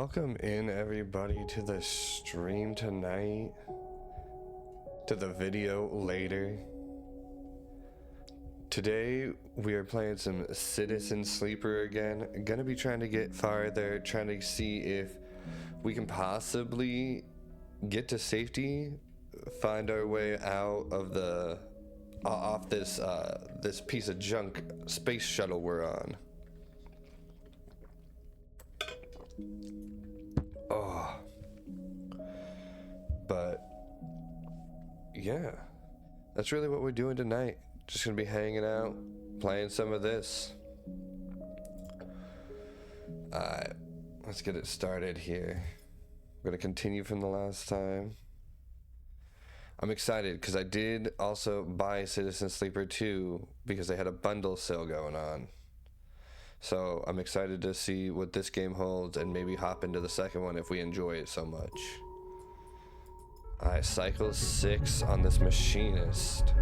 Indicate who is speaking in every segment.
Speaker 1: Welcome in everybody to the stream tonight, to the video later. Today we are playing some Citizen Sleeper again. Gonna be trying to get farther, trying to see if we can possibly get to safety, find our way out of the off this this piece of junk space shuttle we're on. Oh, but yeah, that's really what we're doing tonight. Just gonna be hanging out, playing some of this. Alright, let's get it started here. We're gonna continue from the last time. I'm excited because I did also buy Citizen Sleeper 2 because they had a bundle sale going on. So I'm excited to see what this game holds and maybe hop into the second one if we enjoy it so much. Alright, cycle 6 on this machinist.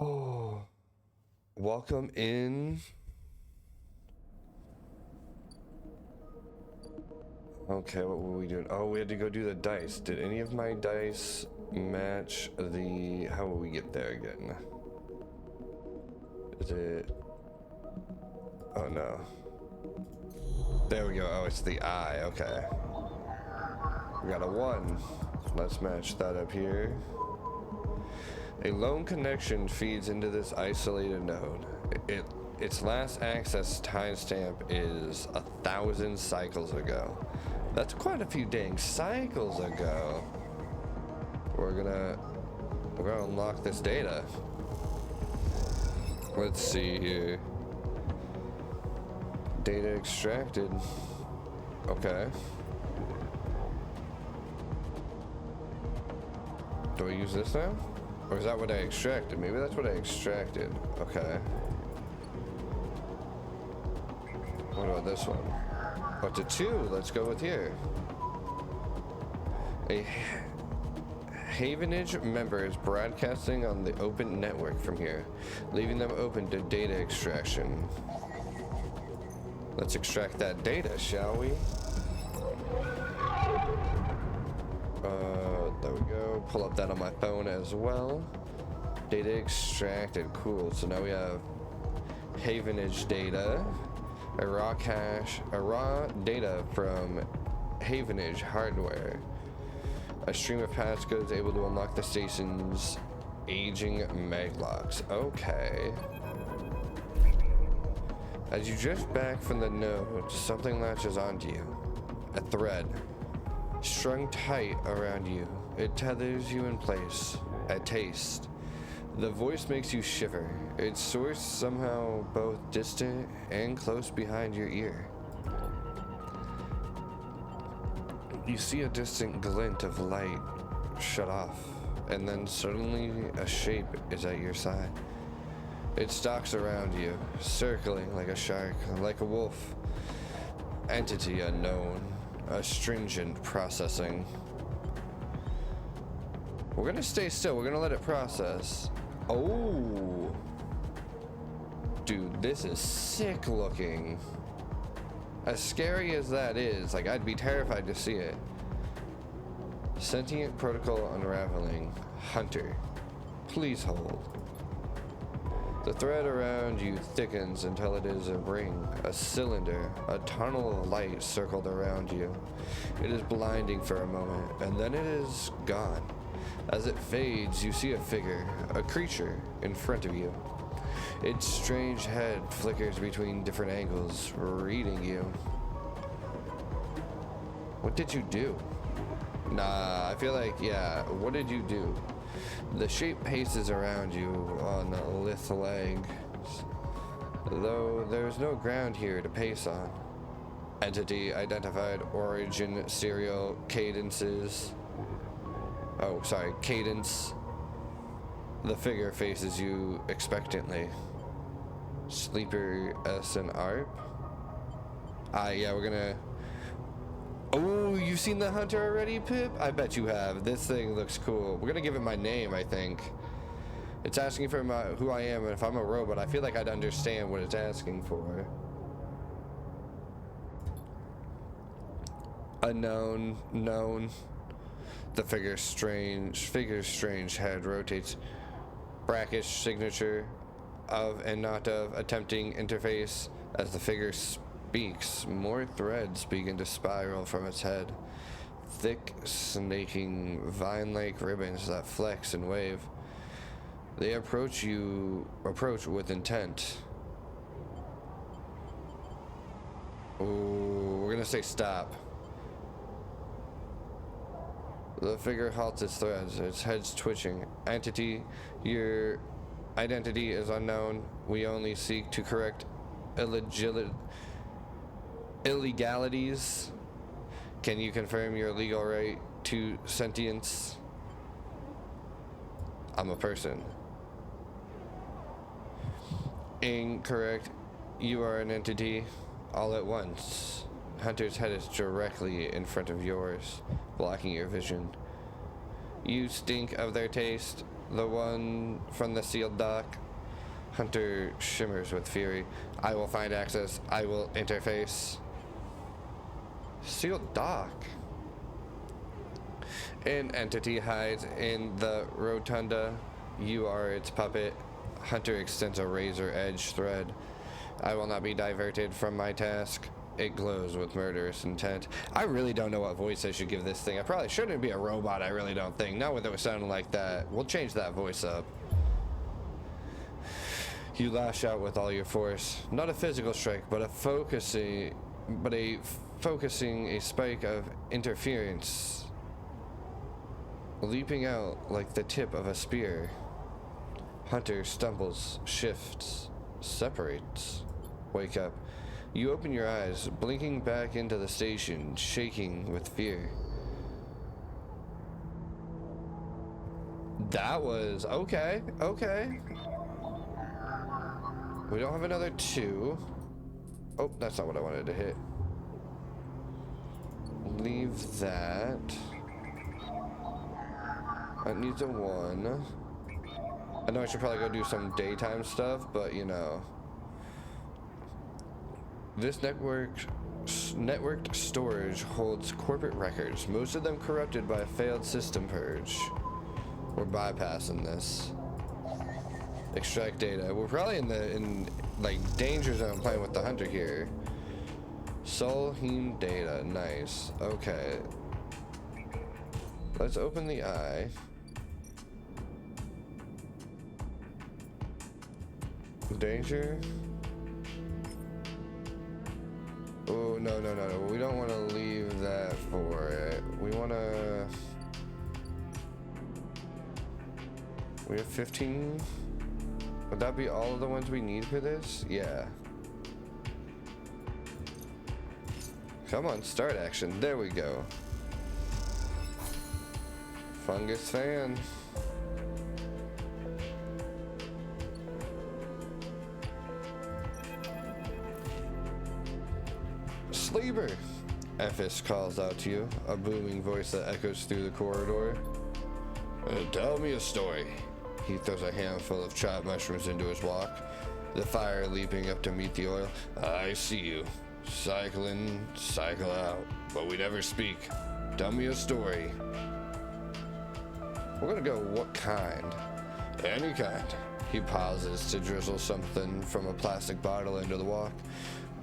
Speaker 1: Oh, welcome in. Okay, what were we doing? Oh, we had to go do the dice. Did any of my dice match the... How will we get there again? Is it... Oh, no. There we go. Oh, it's the eye. Okay. We got a 1. Let's match that up here. A lone connection feeds into this isolated node. Its last access timestamp is 1,000 cycles ago. That's quite a few dang cycles ago. We're gonna unlock this data. Let's see here. Data extracted. Okay. Do I use this now? Or is that what I extracted? Maybe that's what I extracted. Okay. What about this one? But to 2, let's go with here. A Havenage member is broadcasting on the open network from here, leaving them open to data extraction. Let's extract that data, shall we? There we go. Pull up that on my phone as well. Data extracted. Cool. So now we have Havenage data. A raw data from Havenage hardware. A stream of passcodes able to unlock the station's aging maglocks. Okay. As you drift back from the node, something latches onto you. A thread. Strung tight around you. It tethers you in place. A taste. The voice makes you shiver. Its source somehow both distant and close behind your ear. You see a distant glint of light shut off, and then suddenly a shape is at your side. It stalks around you, circling like a shark, like a wolf. Entity unknown. Astringent processing. We're gonna stay still. We're gonna let it process. Oh, dude, this is sick looking. As scary as that is, like, I'd be terrified to see it. Sentient protocol unraveling. Hunter, please hold. The thread around you thickens until it is a ring, a cylinder, a tunnel of light circled around you. It is blinding for a moment, and then it is gone. As it fades, you see a figure, a creature, in front of you. Its strange head flickers between different angles, reading you. What did you do? Nah, I feel like, yeah, what did you do? The shape paces around you on lithe legs, though there's no ground here to pace on. Entity identified. Origin serial cadences. Oh, sorry, cadence. The figure faces you expectantly. Sleeper S and ARP. Yeah, we're gonna... Oh, you've seen the hunter already, Pip? I bet you have. This thing looks cool. We're gonna give it my name, I think. It's asking for who I am, and if I'm a robot, I feel like I'd understand what it's asking for. Unknown, known. The figure's strange head rotates. Brackish signature of and not of attempting interface. As the figure speaks, more threads begin to spiral from its head. Thick, snaking, vine-like ribbons that flex and wave. They approach with intent. Ooh, we're gonna say stop. The figure halts its threads, its head's twitching. Entity, your identity is unknown. We only seek to correct illegalities. Can you confirm your legal right to sentience? I'm a person. Incorrect. You are an entity. All at once. Hunter's head is directly in front of yours, blocking your vision. You stink of their taste. The one from the sealed dock. Hunter shimmers with fury. I will find access. I will interface. Sealed dock. An entity hides in the rotunda. You are its puppet. Hunter extends a razor-edged thread. I will not be diverted from my task. It glows with murderous intent. I really don't know what voice I should give this thing. I probably shouldn't be a robot, I really don't think. Not with it sounding like that. We'll change that voice up. You lash out with all your force. Not a physical strike, but a focusing a spike of interference. Leaping out like the tip of a spear. Hunter stumbles, shifts, separates. Wake up. You open your eyes, blinking back into the station, shaking with fear. That was okay. We don't have another 2. Oh, that's not what I wanted to hit. Leave that. That needs a 1. I know I should probably go do some daytime stuff, but you know. This networked storage holds corporate records, most of them corrupted by a failed system purge. We're bypassing this. Extract data. We're probably in like danger zone playing with the hunter here. Solheim data. Nice. Okay. Let's open the eye. Danger. Oh, no. We don't want to leave that for it. We want to... We have 15. Would that be all of the ones we need for this? Yeah. Come on, start action. There we go. Fungus fan. Sleeper! Ephes calls out to you, a booming voice that echoes through the corridor. Tell me a story. He throws a handful of chopped mushrooms into his wok, the fire leaping up to meet the oil. I see you. Cycle in, cycle out, but we never speak. Tell me a story. We're gonna go, what kind? Any kind. He pauses to drizzle something from a plastic bottle into the wok.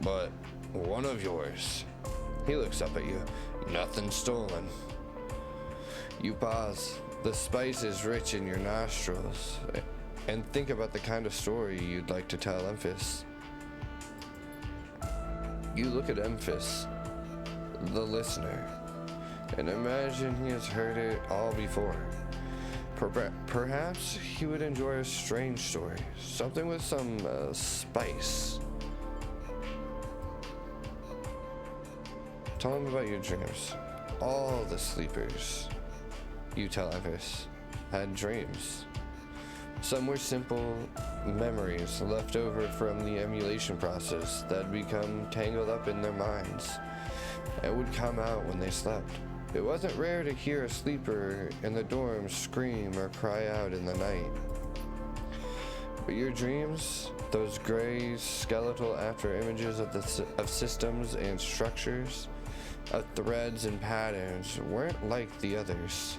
Speaker 1: But one of yours. He looks up at you. Nothing stolen. You pause. The spice is rich in your nostrils. And think about the kind of story you'd like to tell Ephes. You look at Ephes, the listener, and imagine he has heard it all before. Perhaps he would enjoy a strange story, something with some spice. Tell him about your dreams. All the sleepers, you tell Ephes, had dreams. Some were simple memories left over from the emulation process that had become tangled up in their minds and would come out when they slept. It wasn't rare to hear a sleeper in the dorm scream or cry out in the night. But your dreams, those gray skeletal after images of systems and structures, of threads and patterns weren't like the others.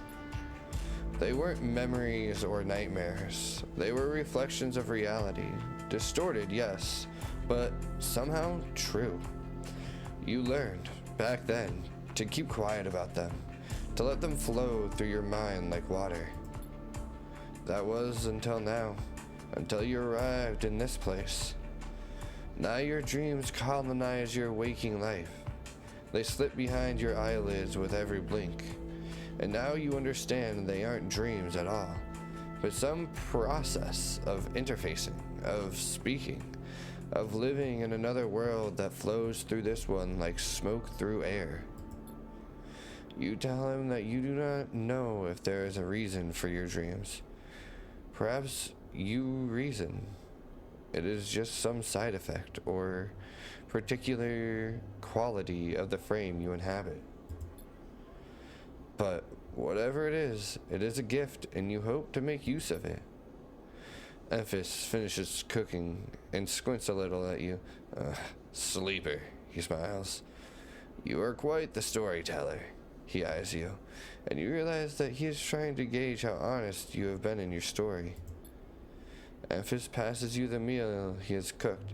Speaker 1: They weren't memories or nightmares. They were reflections of reality. Distorted, yes, but somehow true. You learned, back then, to keep quiet about them, to let them flow through your mind like water. That was until now, until you arrived in this place. Now your dreams colonize your waking life. They slip behind your eyelids with every blink. And now you understand they aren't dreams at all, but some process of interfacing, of speaking, of living in another world that flows through this one like smoke through air. You tell him that you do not know if there is a reason for your dreams. Perhaps you reason it is just some side effect or particular quality of the frame you inhabit. But whatever it is a gift, and you hope to make use of it. Emphys finishes cooking and squints a little at you. Sleeper, he smiles. You are quite the storyteller. He eyes you, and you realize that he is trying to gauge how honest you have been in your story. Emphys passes you the meal he has cooked,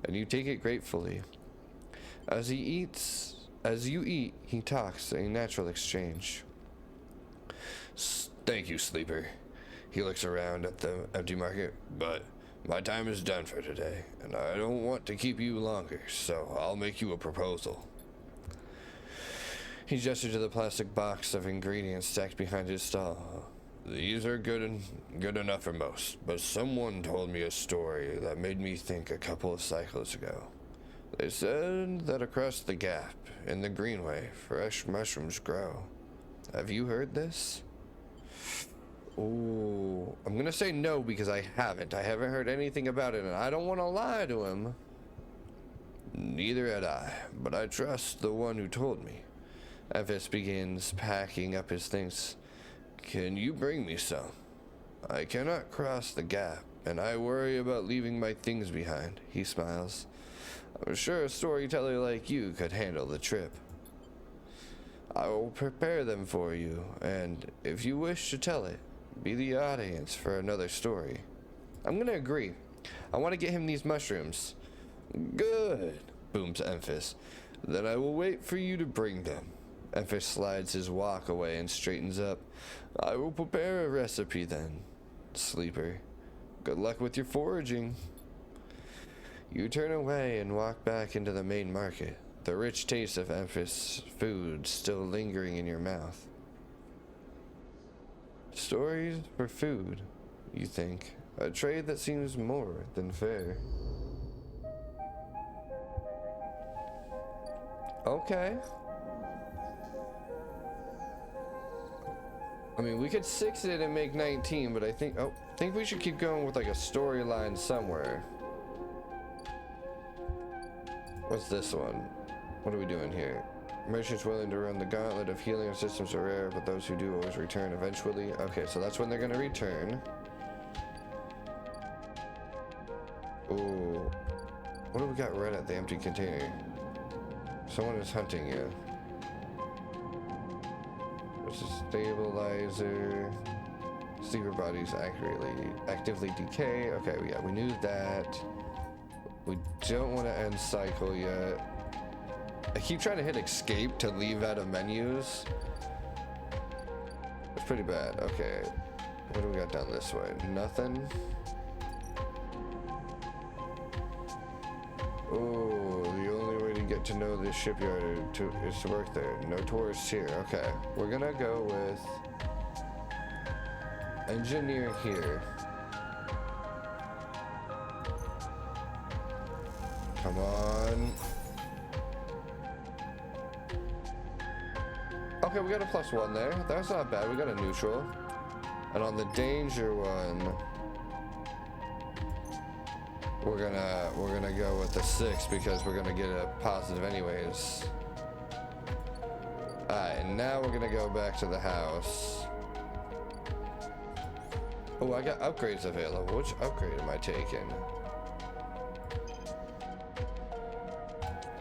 Speaker 1: and you take it gratefully. As you eat, he talks, a natural exchange. Thank you, Sleeper. He looks around at the empty market, but my time is done for today, and I don't want to keep you longer, so I'll make you a proposal. He gestures to the plastic box of ingredients stacked behind his stall. These are good enough for most, but someone told me a story that made me think a couple of cycles ago. They said that across the gap, in the Greenway, fresh mushrooms grow. Have you heard this? Ooh, I'm gonna say no because I haven't. I haven't heard anything about it, and I don't want to lie to him. Neither had I, but I trust the one who told me. Emphys begins packing up his things. Can you bring me some? I cannot cross the gap, and I worry about leaving my things behind. He smiles. I'm sure a storyteller like you could handle the trip. I will prepare them for you, and if you wish to tell it, be the audience for another story. I'm gonna agree. I want to get him these mushrooms. Good, booms Emphys. Then I will wait for you to bring them. Emphys slides his walk away and straightens up. I will prepare a recipe then. Sleeper, good luck with your foraging. You turn away and walk back into the main market, the rich taste of Emphys' food still lingering in your mouth. Stories for food, you think. A trade that seems more than fair. Okay. I mean, we could 6 it and make 19, but I think we should keep going with like a storyline somewhere. What's this one? What are we doing here? Merchants willing to run the gauntlet of helium systems are rare, but those who do always return eventually. Okay, so that's when they're gonna return. Ooh. What do we got right at the empty container? Someone is hunting you. There's a stabilizer. Sleeper bodies actively decay. Okay, yeah, we knew that. We don't want to end cycle yet. I keep trying to hit escape to leave out of menus. It's pretty bad. Okay. What do we got down this way? Nothing. Oh, the only way to get to know this shipyard is to work there. No tourists here. Okay. We're gonna go with engineer here. Come on. Okay, we got a +1 there. That's not bad. We got a neutral. And on the danger one, we're gonna go with the 6 because we're gonna get a positive anyways. Alright, and now we're gonna go back to the house. Oh, I got upgrades available. Which upgrade am I taking?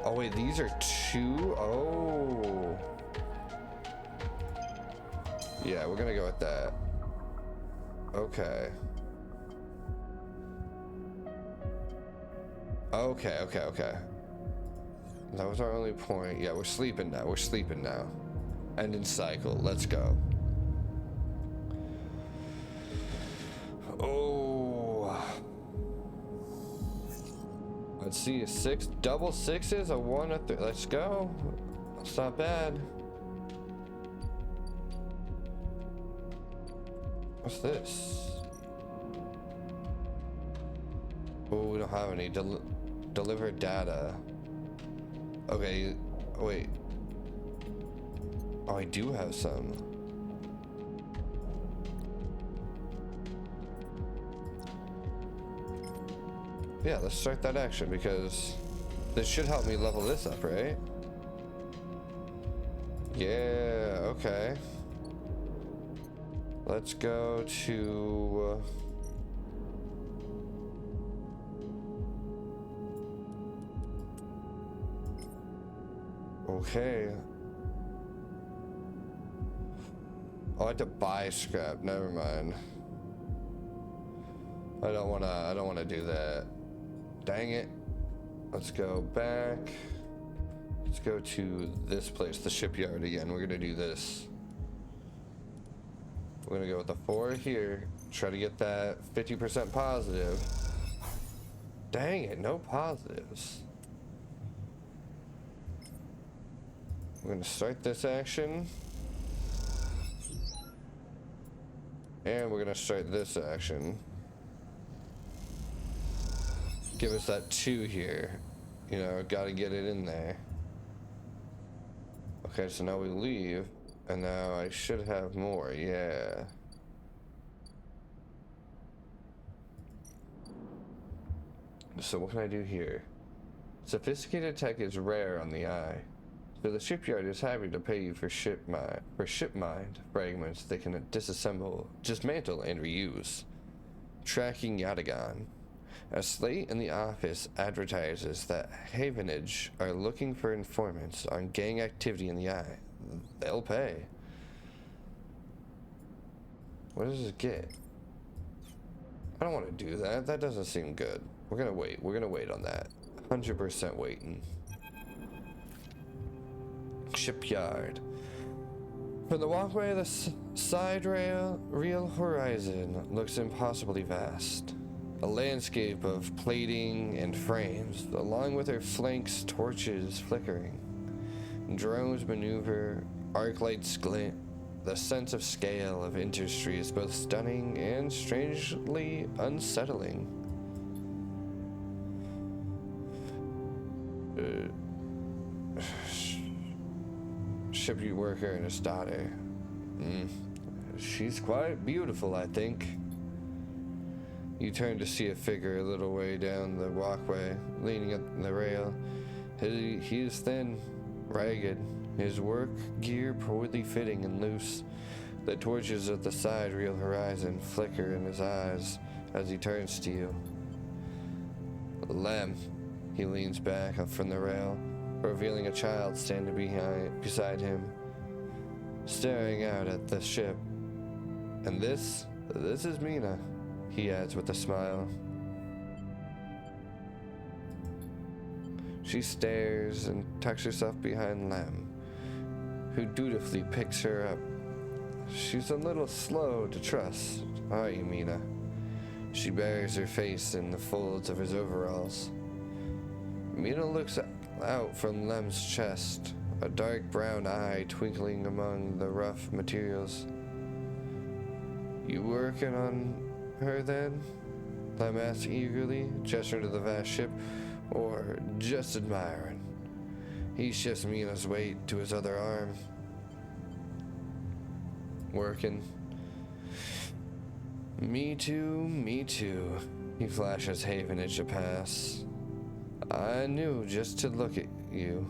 Speaker 1: Oh wait, these are two? Oh. Yeah, we're gonna go with that. Okay. Okay. That was our only point. Yeah, we're sleeping now. End in cycle. Let's go. Oh. Let's see, a 6, double 6s, a 1, a 3. Let's go. That's not bad. What's this? Oh, we don't have any. Deliver data. Okay, wait. Oh, I do have some. Yeah, let's start that action because this should help me level this up, right? Yeah, okay. Let's go to... okay. Oh, I had to buy scrap. Never mind. I don't wanna do that. Dang it. Let's go back. Let's go to this place, the shipyard again. We're gonna do this. We're gonna go with the 4 here. Try to get that 50% positive. Dang it, no positives. We're gonna start this action. And we're gonna start this action. Give us that 2 here. You know, gotta get it in there. Okay, so now we leave. And now I should have more, yeah. So what can I do here? Sophisticated tech is rare on the eye. So the shipyard is happy to pay you for ship mind fragments they can disassemble, dismantle, and reuse. Tracking Yatagan. A slate in the office advertises that Havenage are looking for informants on gang activity in the eye. They'll pay. What does it get? I don't want to do that. That doesn't seem good. We're gonna wait. We're gonna wait on that. 100% waiting. Shipyard. From the walkway, the side real horizon looks impossibly vast. A landscape of plating and frames, along with their flanks, torches flickering. Drones maneuver, arc lights glint. The sense of scale of industry is both stunning and strangely unsettling. Shipyard worker and his daughter. She's quite beautiful, I think. You turn to see a figure a little way down the walkway, leaning up the rail. He is thin, ragged, his work gear poorly fitting and loose. The torches at the side real horizon flicker in his eyes as he turns to you. Lem. He leans back up from the rail, revealing a child standing beside him, staring out at the ship. And this is Mina, he adds with a smile. She stares and tucks herself behind Lem, who dutifully picks her up. She's a little slow to trust, aren't you, Mina? She buries her face in the folds of his overalls. Mina looks out from Lem's chest, a dark brown eye twinkling among the rough materials. You working on her then? Lem asks eagerly, gesturing to the vast ship, or just admiring. He shifts Mina's weight to his other arm. Working. Me too. He flashes Havenage a pass. I knew just to look at you.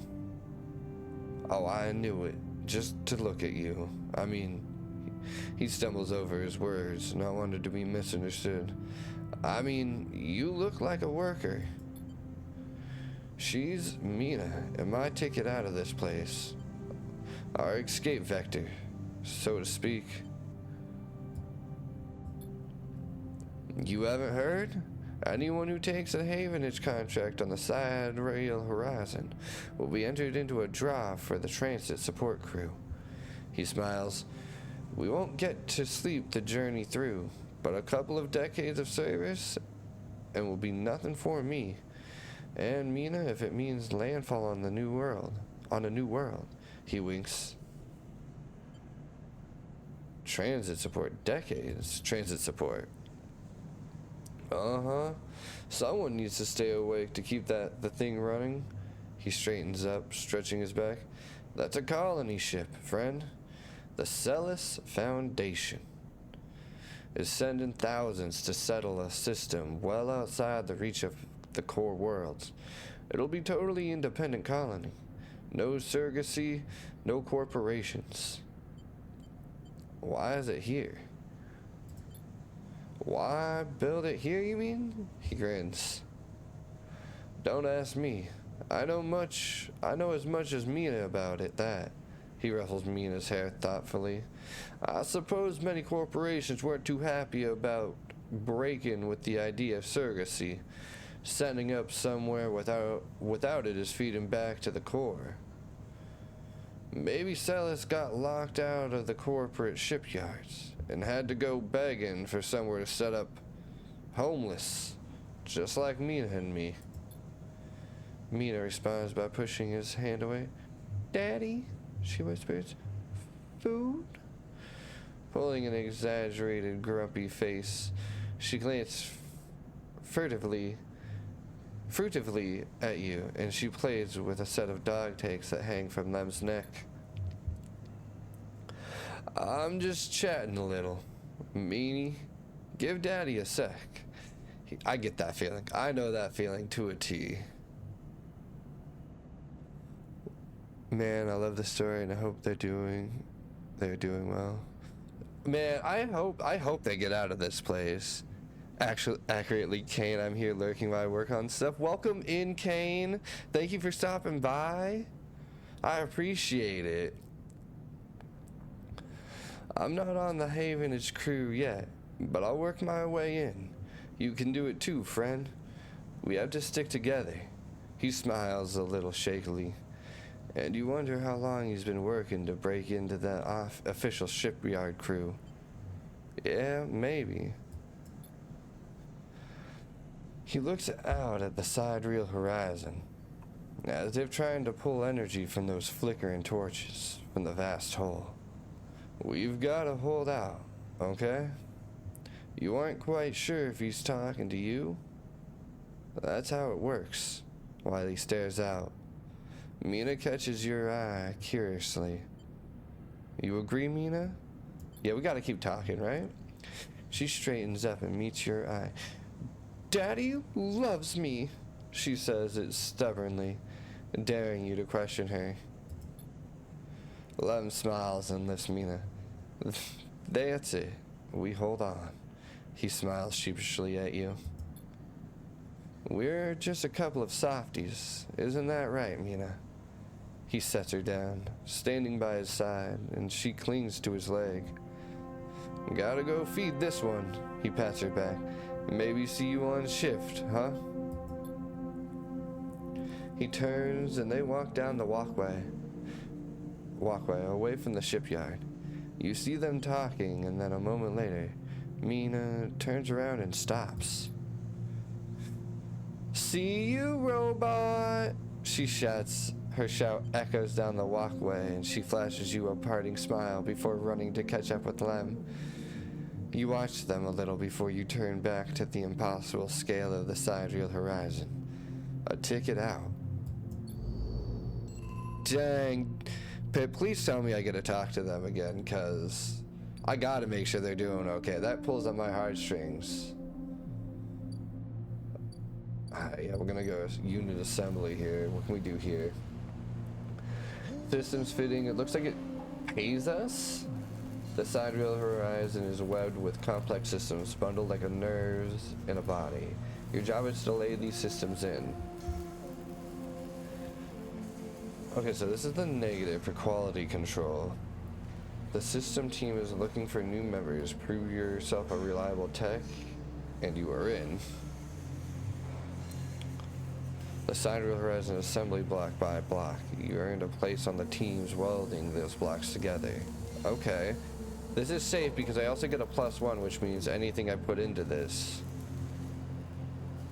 Speaker 1: Oh, I knew it. Just to look at you. I mean, he stumbles over his words, not wanting to be misunderstood. I mean, you look like a worker. She's Mina and my ticket out of this place. Our escape vector, so to speak. You haven't heard? Anyone who takes a Havenage contract on the Side Rail Horizon will be entered into a draw for the transit support crew. He smiles. We won't get to sleep the journey through, but a couple of decades of service and will be nothing for me. And Mina if it means landfall on the new world. On a new world. He winks. Transit support. Decades. Transit support. Uh-huh. Someone needs to stay awake to keep the thing running. He straightens up, stretching his back. That's a colony ship, friend. The Celis Foundation is sending thousands to settle a system well outside the reach of the core worlds. It'll be totally independent colony. No surrogacy, no corporations. Why is it here? Why build it here, you mean? He grins. Don't ask me. I know as much as Mina about it, that. He ruffles Mina's hair thoughtfully. I suppose many corporations weren't too happy about breaking with the idea of surrogacy. Setting up somewhere without it is feeding back to the core. Maybe Celis got locked out of the corporate shipyards and had to go begging for somewhere to set up homeless, just like Mina and me. Mina responds by pushing his hand away. Daddy, she whispers, food? Pulling an exaggerated, grumpy face, she glances furtively at you, and she plays with a set of dog tags that hang from Lem's neck. I'm just chatting a little. Meanie, give Daddy a sec. I get that feeling. I know that feeling to a T. Man, I love the story, and I hope they're doing well. Man, I hope they get out of this place. Actually, accurately, Kane, I'm here lurking while I work on stuff. Welcome in, Kane. Thank you for stopping by. I appreciate it. I'm not on the Havenage crew yet, but I'll work my way in. You can do it too, friend. We have to stick together. He smiles a little shakily. And you wonder how long he's been working to break into the official shipyard crew. Yeah, maybe. He looks out at the sidereal horizon, as if trying to pull energy from those flickering torches from the vast hole. We've got to hold out, okay? You aren't quite sure if he's talking to you? That's how it works. Wiley stares out. Mina catches your eye curiously. You agree, Mina? Yeah, we gotta keep talking, right? She straightens up and meets your eye. Daddy loves me, she says it stubbornly, daring you to question her. Lem smiles and lifts Mina. That's it. We hold on. He smiles sheepishly at you. We're just a couple of softies. Isn't that right, Mina? He sets her down, standing by his side, and she clings to his leg. Gotta go feed this one. He pats her back. Maybe see you on shift, huh? He turns and they walk down the walkway away from the shipyard. You see them talking, and then a moment later, Mina turns around and stops. See you, robot! She shouts. Her shout echoes down the walkway, and she flashes you a parting smile before running to catch up with Lem. You watch them a little before you turn back to the impossible scale of the sidereal horizon. A ticket out. Dang. Pip, please tell me I get to talk to them again, because I gotta make sure they're doing okay. That pulls at my heartstrings. Yeah, we're gonna go unit assembly here. What can we do here? Systems fitting. It looks like it pays us. The sidereal horizon is webbed with complex systems bundled like a nerves in a body. Your job is to lay these systems in. Okay, so this is the negative for quality control. The system team is looking for new members. Prove yourself a reliable tech, and you are in. Assigned Real Horizon assembly block by block. You earned a place on the teams welding those blocks together. Okay. This is safe because I also get a +1, which means anything I put into this.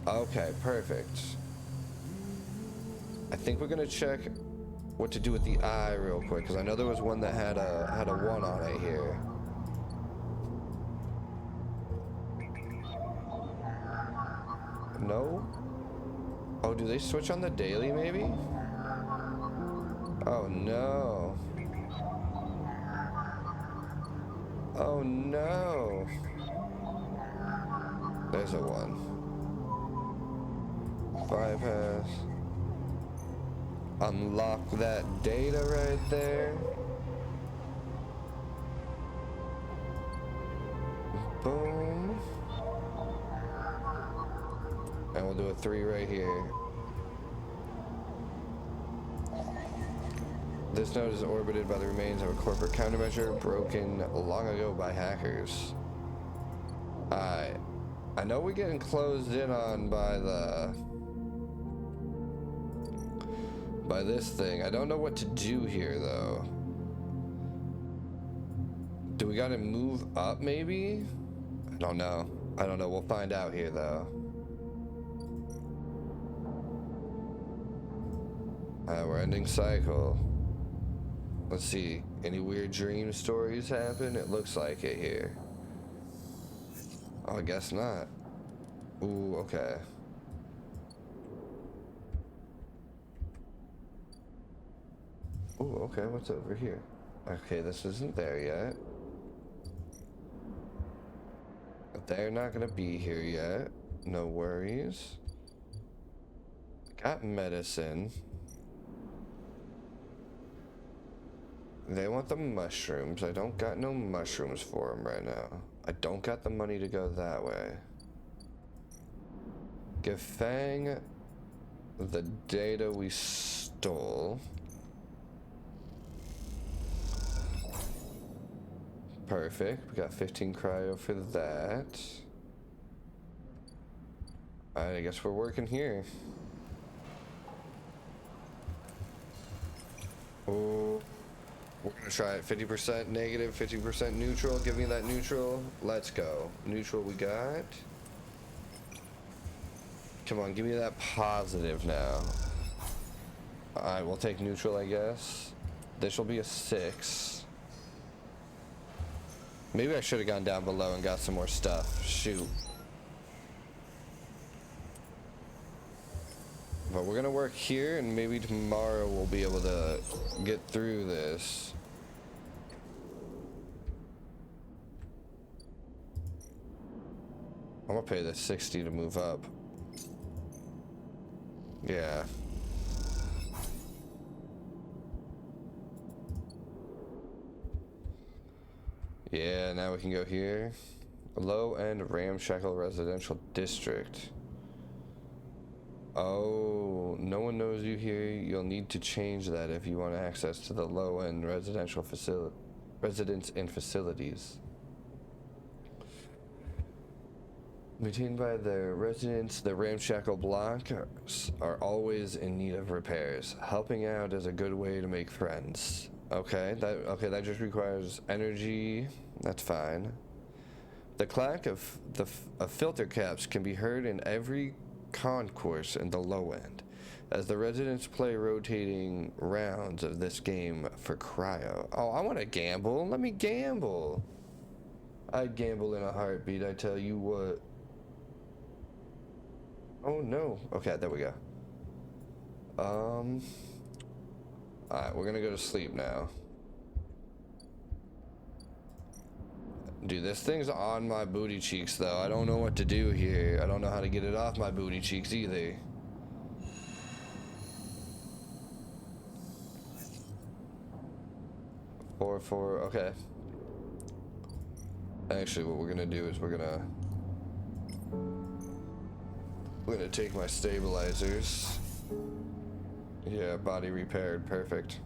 Speaker 1: Okay, perfect. I think we're gonna check what to do with the eye real quick, because I know there was one that had a 1 on it here. No? Oh, do they switch on the daily, maybe? Oh, no. Oh, no. There's a 1. Bypass. Unlock that data right there. Boom. And we'll do a 3 right here. This node is orbited by the remains of a corporate countermeasure broken long ago by hackers. I know we're getting closed in on by this thing. I don't know what to do here though. Do we gotta move up maybe? I don't know. We'll find out here though. We're ending cycle. Let's see. Any weird dream stories happen? It looks like it here. Oh, I guess not. Ooh, okay. Ooh, okay, what's over here? Okay, this isn't there yet. They're not gonna be here yet. No worries. Got medicine. They want the mushrooms. I don't got no mushrooms for them right now. I don't got the money to go that way. Give Fang the data we stole. Perfect. We got 15 cryo for that. Alright, I guess we're working here. Oh, we're gonna try it. 50% negative, 50% neutral. Give me that neutral. Let's go. Neutral we got. Come on, give me that positive now. Alright, we'll take neutral, I guess. This will be a 6. Maybe I should have gone down below and got some more stuff. Shoot. But we're gonna work here, and maybe tomorrow we'll be able to get through this. I'm gonna pay the 60 to move up. Yeah. Yeah, now we can go here. Low-end ramshackle residential district. Oh, no one knows you here. You'll need to change that if you want access to the low-end residential residents and facilities. Maintained by the residents, the ramshackle blocks are always in need of repairs. Helping out is a good way to make friends. Okay, that just requires energy. That's fine. The clack of filter caps can be heard in every concourse in the low end, as the residents play rotating rounds of this game for cryo. Oh, I want to gamble. Let me gamble. I'd gamble in a heartbeat, I tell you what. Oh no. Okay, there we go. Alright, we're gonna go to sleep now. Dude, this thing's on my booty cheeks though. I don't know what to do here. I don't know how to get it off my booty cheeks either. Four, okay. Actually, what we're gonna do is we're gonna take my stabilizers. Yeah, body repaired. Perfect.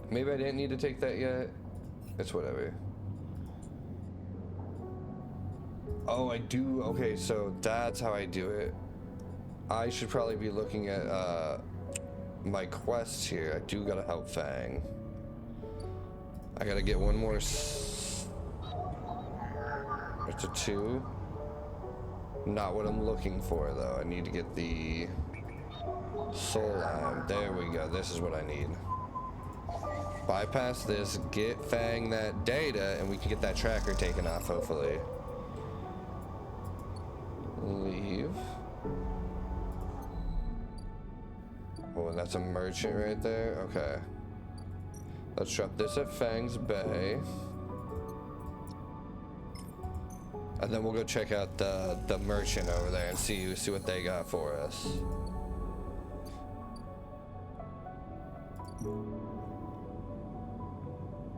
Speaker 1: Maybe I didn't need to take that yet. It's whatever. Oh, I do. Okay, so that's how I do it. I should probably be looking at my quests here. I do gotta help Fang. I gotta get one more. It's a 2. Not what I'm looking for though. I need to get the soul lime. There we go. This is what I need. Bypass this, get Fang that data, and we can get that tracker taken off, hopefully. Leave. Oh, and that's a merchant right there? Okay. Let's drop this at Fang's Bay. And then we'll go check out the merchant over there and see what they got for us.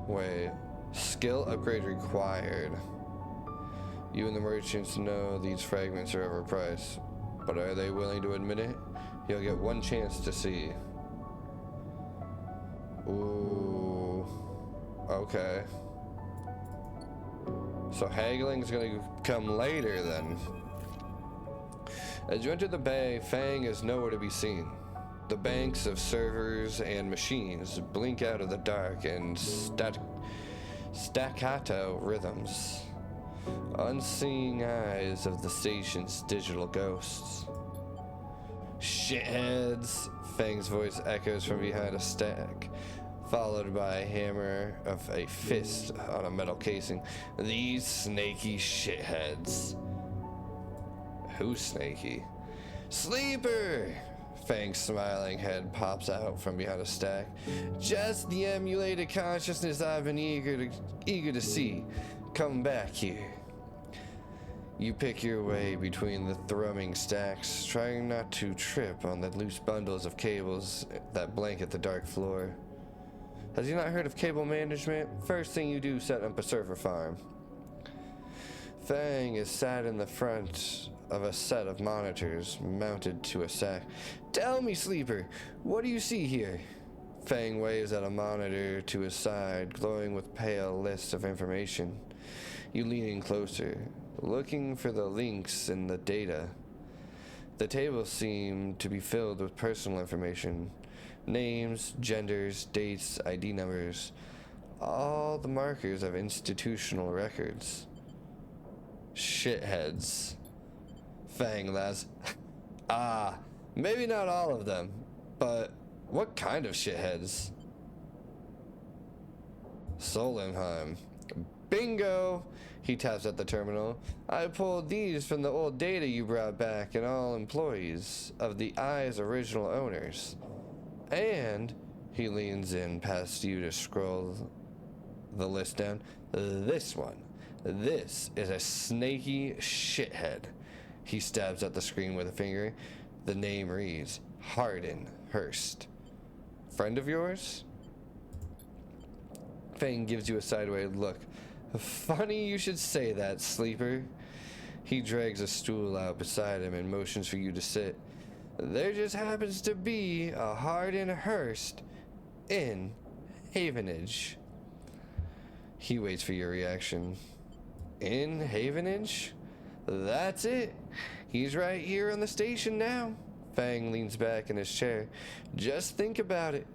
Speaker 1: Wait, skill upgrade required. You and the merchants know these fragments are overpriced, but are they willing to admit it? You'll get one chance to see. Ooh, okay. So haggling's gonna come later then. As you enter the bay, Fang is nowhere to be seen. The banks of servers and machines blink out of the dark in staccato rhythms. Unseeing eyes of the station's digital ghosts. Shitheads! Fang's voice echoes from behind a stack, followed by a hammer of a fist on a metal casing. These snaky shitheads. Who's snaky? Sleeper! Fang's smiling head pops out from behind a stack. Just the emulated consciousness I've been eager to see. Come back here. You pick your way between the thrumming stacks, trying not to trip on the loose bundles of cables that blanket the dark floor. Has he not heard of cable management? First thing you do, set up a server farm. Fang is sat in the front of a set of monitors mounted to a sack. Tell me, Sleeper, what do you see here? Fang waves at a monitor to his side, glowing with pale lists of information. You lean in closer, looking for the links in the data. The tables seem to be filled with personal information. Names, genders, dates, ID numbers. All the markers of institutional records. Shitheads. Fang laughs. Maybe not all of them, but what kind of shitheads? Solenheim. Bingo! He taps at the terminal. I pulled these from the old data you brought back, and all employees of the Eye's original owners. And he leans in past you to scroll the list down. This one. This is a snaky shithead. He stabs at the screen with a finger. The name reads Hardin Hurst. Friend of yours? Fang gives you a sideways look. Funny you should say that, Sleeper. He drags a stool out beside him and motions for you to sit. There just happens to be a Hardin Hurst in Havenage. He waits for your reaction. In Havenage? That's it. He's right here on the station now. Fang leans back in his chair. Just think about it.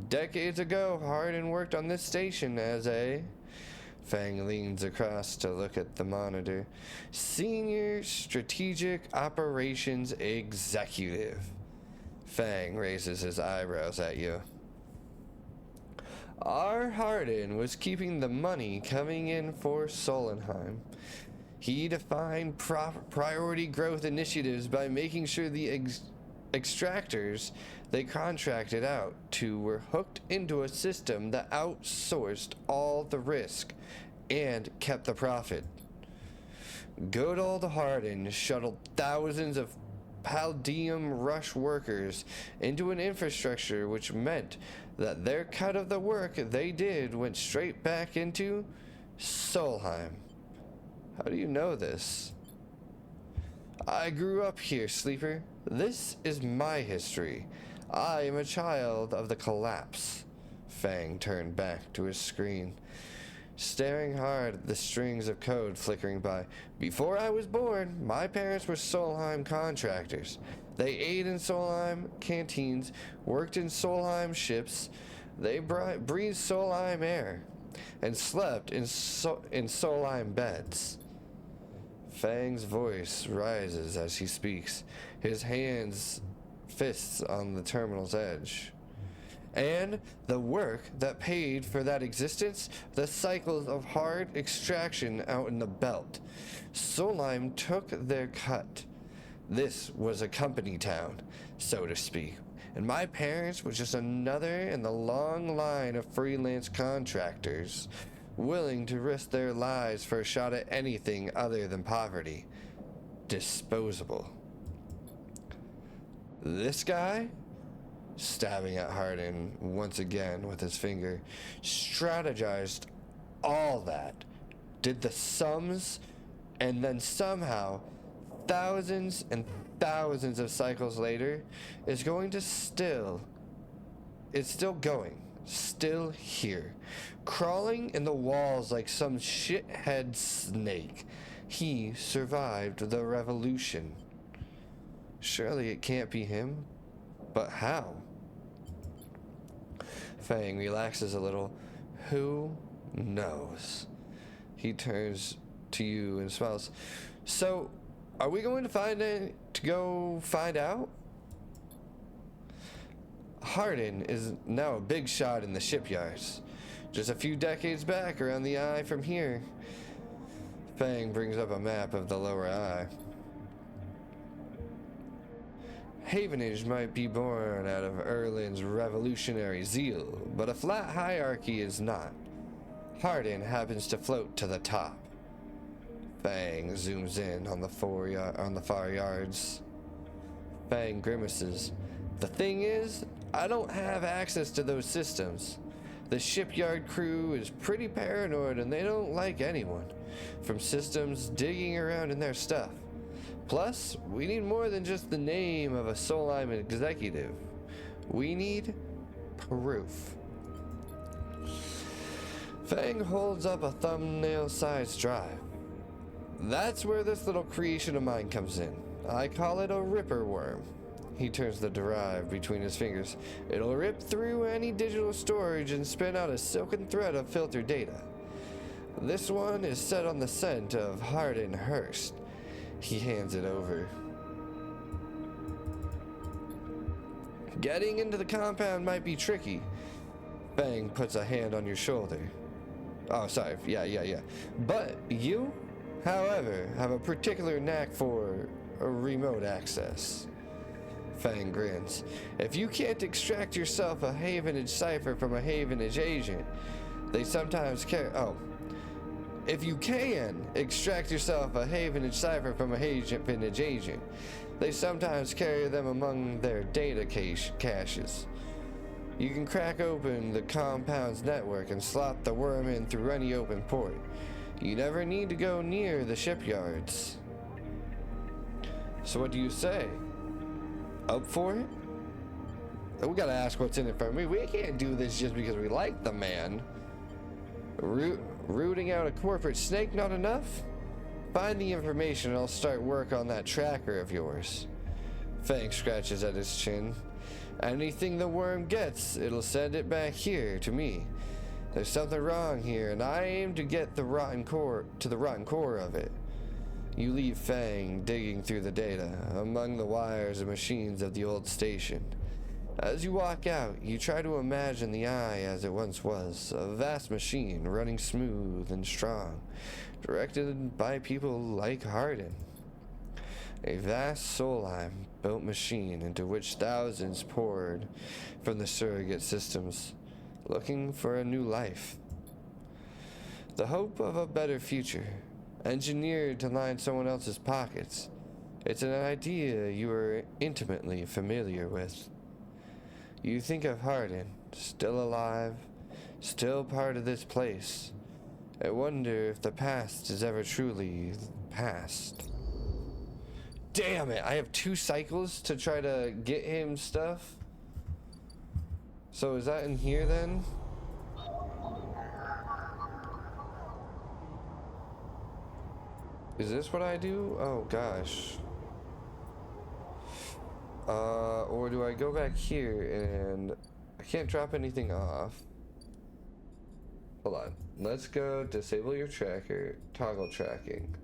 Speaker 1: Decades ago, Hardin worked on this station as a... Fang leans across to look at the monitor. Senior Strategic Operations Executive. Fang raises his eyebrows at you. R. Hardin was keeping the money coming in for Solenheim. He defined priority growth initiatives by making sure the extractors they contracted out to were hooked into a system that outsourced all the risk and kept the profit. Good old Hardin shuttled thousands of Paldium Rush workers into an infrastructure which meant that their cut of the work they did went straight back into Solheim. How do you know this? I grew up here, Sleeper. This is my history. I am a child of the collapse. Fang turned back to his screen, staring hard at the strings of code flickering by. Before I was born, my parents were Solheim contractors. They ate in Solheim canteens, worked in Solheim ships, they breathed Solheim air, and slept in Solheim beds. Fang's voice rises as he speaks, his fists on the terminal's edge. And the work that paid for that existence, the cycles of hard extraction out in the belt. Solheim took their cut. This was a company town, so to speak, and my parents were just another in the long line of freelance contractors, willing to risk their lives for a shot at anything other than poverty. Disposable. This guy, stabbing at Hardin once again with his finger, strategized all that, did the sums, and then somehow, thousands and thousands of cycles later, is going to it's still going, still here, crawling in the walls like some shithead snake. He survived the revolution. Surely it can't be him. But how? Fang relaxes a little. Who knows? He turns to you and smiles. So, are we going to go find out? Hardin is now a big shot in the shipyards. Just a few decades back around the eye from here. Fang brings up a map of the lower eye. Havenage might be born out of Erlin's revolutionary zeal, but a flat hierarchy is not. Hardin happens to float to the top. Fang zooms in on the far yards. Fang grimaces. The thing is, I don't have access to those systems. The shipyard crew is pretty paranoid and they don't like anyone from systems digging around in their stuff. Plus, we need more than just the name of a Solheim executive. We need proof. Fang holds up a thumbnail-sized drive. That's where this little creation of mine comes in. I call it a ripper worm. He turns the drive between his fingers. It'll rip through any digital storage and spin out a silken thread of filtered data. This one is set on the scent of Hardin Hurst. He hands it over. Getting into the compound might be tricky. Fang puts a hand on your shoulder. Oh, sorry. Yeah. But you, however, have a particular knack for remote access. Fang grins. If you can't extract yourself a Havenage cipher from a Havenage agent, they sometimes carry... If you can extract yourself a Havenage cipher from a Havenage agent, they sometimes carry them among their data caches. You can crack open the compound's network and slot the worm in through any open port. You never need to go near the shipyards. So what do you say? Up for it? We gotta ask what's in it for me. We can't do this just because we like the man. Rooting out a corporate snake not enough? Find the information and I'll start work on that tracker of yours. Fang scratches at his chin. Anything the worm gets, it'll send it back here to me. There's something wrong here, and I aim to get the rotten core of it. You leave Fang digging through the data, among the wires and machines of the old station. As you walk out, you try to imagine the eye as it once was, a vast machine running smooth and strong, directed by people like Hardin. A vast Solheim-built machine into which thousands poured from the surrogate systems, looking for a new life. The hope of a better future, engineered to line someone else's pockets. It's an idea you are intimately familiar with. You think of Hardin, still alive, still part of this place. I wonder if the past is ever truly past. Damn it, I have 2 cycles to try to get him stuff. So is that in here then? Is this what I do? Oh gosh. Or do I go back here and I can't drop anything off? Hold on. Let's go disable your tracker, toggle tracking.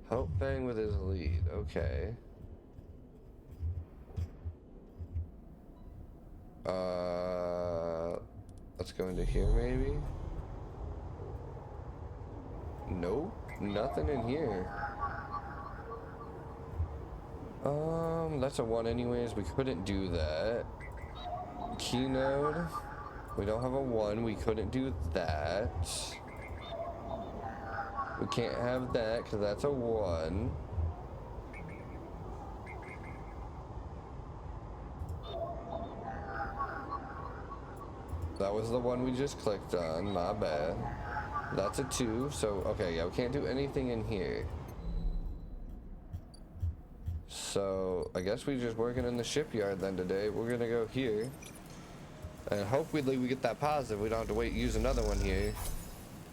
Speaker 1: Help Fang with his lead. Okay. Let's go into here maybe. Nope, nothing in here. That's a 1 anyways. We couldn't do that. Keynode. We don't have a 1. We couldn't do that. We can't have that because that's a 1. That was the one we just clicked on. My bad. That's a 2. So, okay, yeah, we can't do anything in here. So, I guess we're just working in the shipyard then today. We're gonna go here. And hopefully we get that positive. We don't have to wait, use another one here.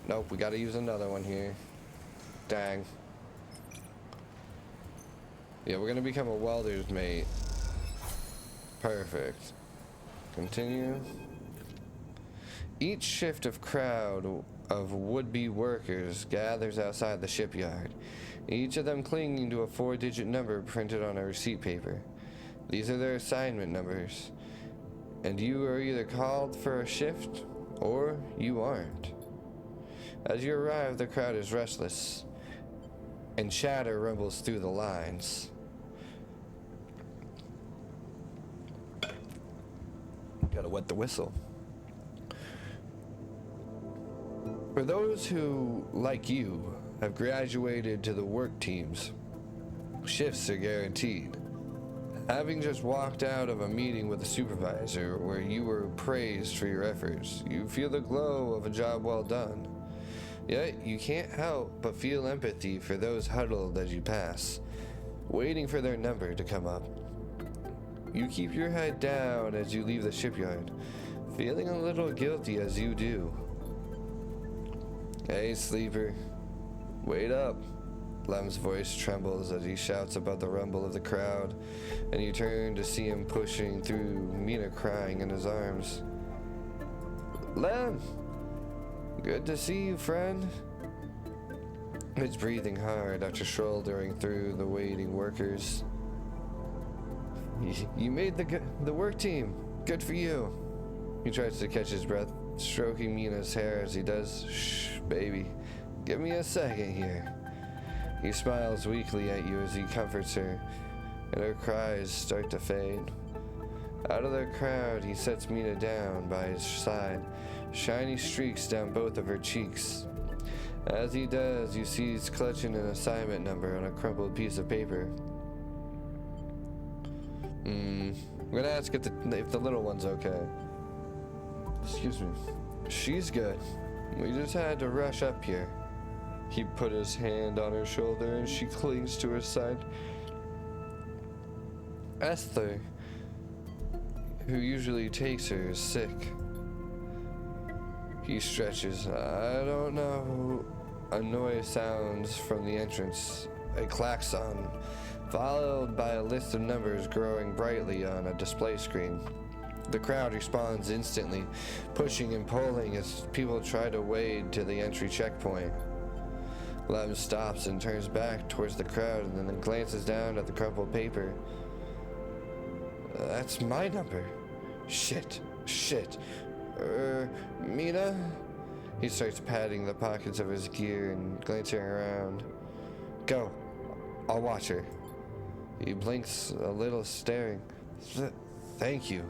Speaker 1: Nope, we gotta use another one here. Dang. Yeah, we're gonna become a welder's mate. Perfect. Continue. Each shift of crowd of would-be workers gathers outside the shipyard, each of them clinging to a 4-digit number printed on a receipt paper. These are their assignment numbers, and you are either called for a shift or you aren't. As you arrive, the crowd is restless, and chatter rumbles through the lines. Gotta wet the whistle. For those who, like you, have graduated to the work teams, shifts are guaranteed. Having just walked out of a meeting with a supervisor where you were praised for your efforts, you feel the glow of a job well done. Yet, you can't help but feel empathy for those huddled as you pass, waiting for their number to come up. You keep your head down as you leave the shipyard, feeling a little guilty as you do. Hey, sleeper. Wait up. Lem's voice trembles as he shouts above the rumble of the crowd, and you turn to see him pushing through, Mina crying in his arms. Lem! Good to see you, friend. It's breathing hard after shouldering through the waiting workers. You made the work team. Good for you. He tries to catch his breath, stroking Mina's hair as he does. Shh, baby. Give me a second here. He smiles weakly at you as he comforts her, and her cries start to fade. Out of the crowd, he sets Mina down by his side, shiny streaks down both of her cheeks. As he does, you see he's clutching an assignment number on a crumpled piece of paper. I'm gonna ask if the little one's okay. Excuse me. She's good. We just had to rush up here. He put his hand on her shoulder and she clings to his side. Esther, who usually takes her, is sick. He stretches. I don't know. A noise sounds from the entrance. A klaxon, followed by a list of numbers growing brightly on a display screen. The crowd responds instantly, pushing and pulling as people try to wade to the entry checkpoint. Lem stops and turns back towards the crowd and then glances down at the crumpled paper. That's my number. Shit. Mina? He starts patting the pockets of his gear and glancing around. Go. I'll watch her. He blinks a little, staring. Thank you.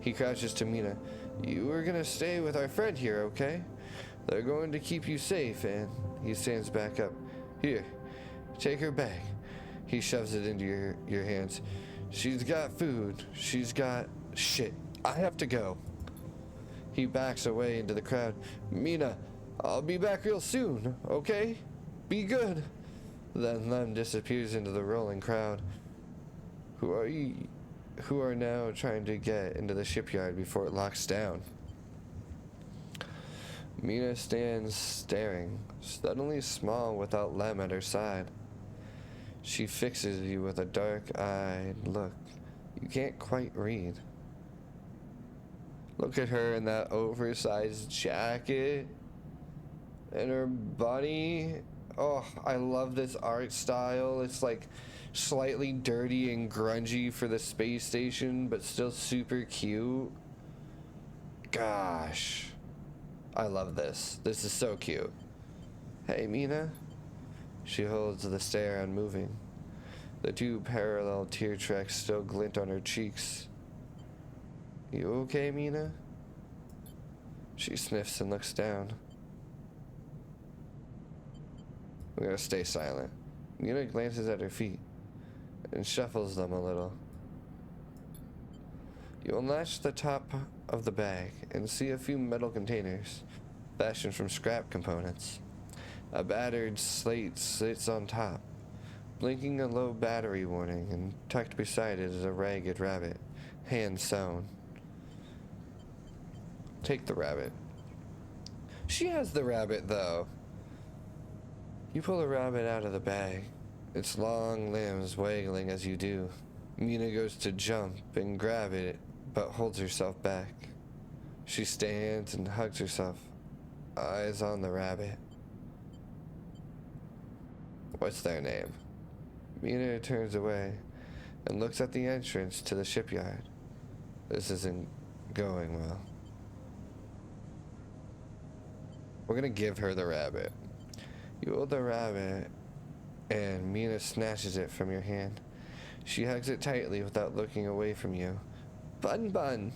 Speaker 1: He crouches to Mina. You were gonna stay with our friend here, okay? They're going to keep you safe, and he stands back up. Here, take her bag. He shoves it into your hands. She's got food. She's got... Shit, I have to go. He backs away into the crowd. Mina, I'll be back real soon, okay? Be good! Then Lem disappears into the rolling crowd. Who are you? Who are now trying to get into the shipyard before it locks down? Mina stands staring, suddenly small without Lem at her side. She fixes you with a dark-eyed look you can't quite read. Look at her in that oversized jacket and her body. Oh, I love this art style. It's like slightly dirty and grungy for the space station, but still super cute. Gosh, I love this. This is so cute. Hey, Mina. She holds the stare unmoving. The two parallel tear tracks still glint on her cheeks. You okay, Mina? She sniffs and looks down. We gotta stay silent. Mina glances at her feet and shuffles them a little. You unlatch the top of the bag and see a few metal containers fashioned from scrap components. A battered slate sits on top, blinking a low battery warning, and tucked beside it is a ragged rabbit, hand sewn. Take the rabbit. She has the rabbit, though. You pull the rabbit out of the bag, its long limbs waggling as you do. Mina goes to jump and grab it, but holds herself back. She stands and hugs herself, eyes on the rabbit. What's their name? Mina turns away and looks at the entrance to the shipyard. This isn't going well. We're gonna give her the rabbit. You hold the rabbit, and Mina snatches it from your hand. She hugs it tightly without looking away from you. Bun Bun,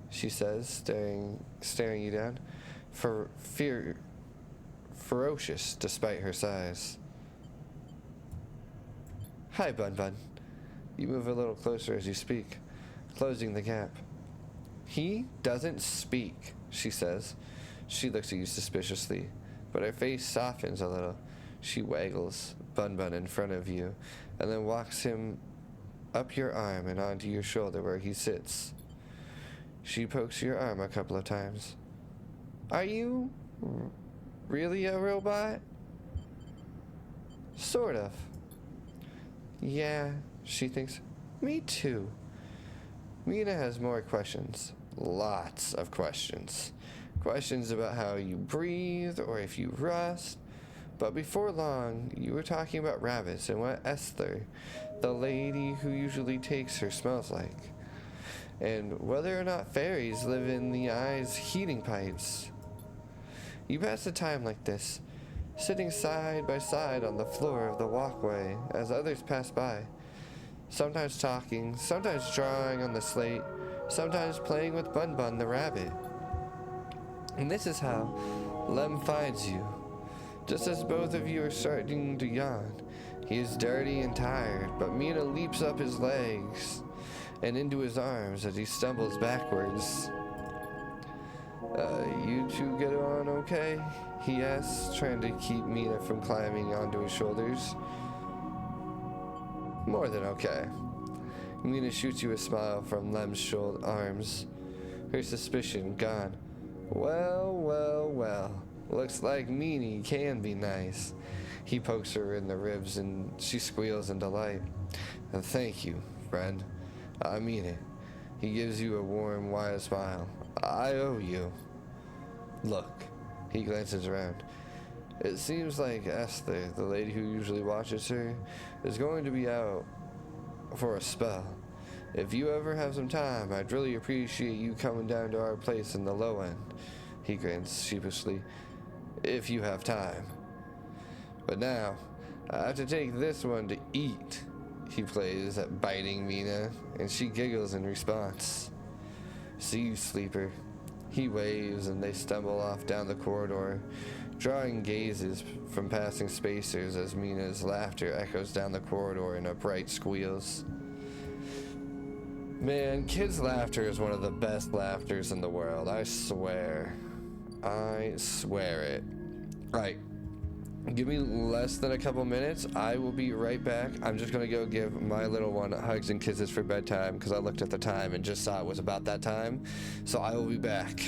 Speaker 1: she says, staring you down, ferocious despite her size. Hi, Bun Bun. You move a little closer as you speak, closing the gap. He doesn't speak, she says. She looks at you suspiciously, but her face softens a little. She waggles Bun Bun in front of you, and then walks him up your arm and onto your shoulder where he sits. She pokes your arm a couple of times. Are you really a robot? Sort of. Yeah, she thinks. Me too. Mina has more questions. Lots of questions. Questions about how you breathe or if you rust. But before long, you were talking about rabbits and what Esther, the lady who usually takes her, smells like. And whether or not fairies live in the eye's heating pipes. You pass the time like this, sitting side by side on the floor of the walkway as others pass by. Sometimes talking, sometimes drawing on the slate, sometimes playing with Bun Bun the rabbit. And this is how Lem finds you. Just as both of you are starting to yawn, he is dirty and tired, but Mina leaps up his legs and into his arms as he stumbles backwards. You two get on okay? He asks, trying to keep Mina from climbing onto his shoulders. More than okay. Mina shoots you a smile from Lem's arms, her suspicion gone. Well, well, well. Looks like Meanie can be nice. He pokes her in the ribs and she squeals in delight. Thank you, friend. I mean it. He gives you a warm, wide smile. I owe you. Look. He glances around. It seems like Esther, the lady who usually watches her, is going to be out for a spell. If you ever have some time, I'd really appreciate you coming down to our place in the low end. He grins sheepishly. If you have time. But now, I have to take this one to eat. He plays at biting Mina, and she giggles in response. See you, sleeper. He waves, and they stumble off down the corridor, drawing gazes from passing spacers as Mina's laughter echoes down the corridor in upright squeals. Man, kids' laughter is one of the best laughters in the world, I swear. I swear it. Right. Give me less than a couple minutes. I will be right back. I'm just gonna go give my little one hugs and kisses for bedtime because I looked at the time and just saw it was about that time. So I will be back.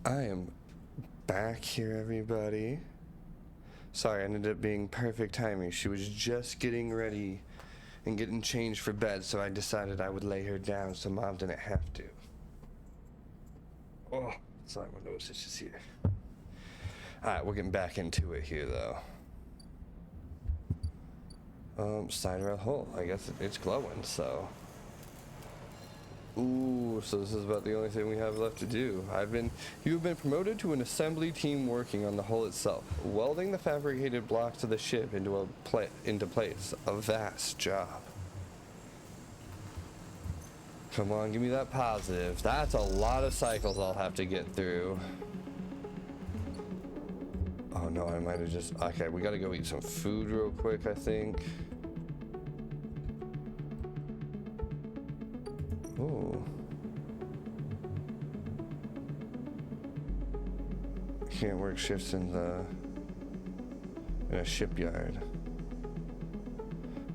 Speaker 1: I am back here, everybody. Sorry, I ended up being perfect timing. She was just getting ready and getting changed for bed, so I decided I would lay her down so Mom didn't have to. Oh, sorry, my nose is just here. Alright, we're getting back into it here, though. Cider at hole. I guess it's glowing, so... Ooh, so this is about the only thing we have left to do. You've been promoted to an assembly team working on the hull itself, welding the fabricated blocks of the ship into place. A vast job. Come on, give me that positive. That's a lot of cycles I'll have to get through. Oh no, I might have just... Okay, we gotta go eat some food real quick, I think. Oh. Can't work shifts in a shipyard.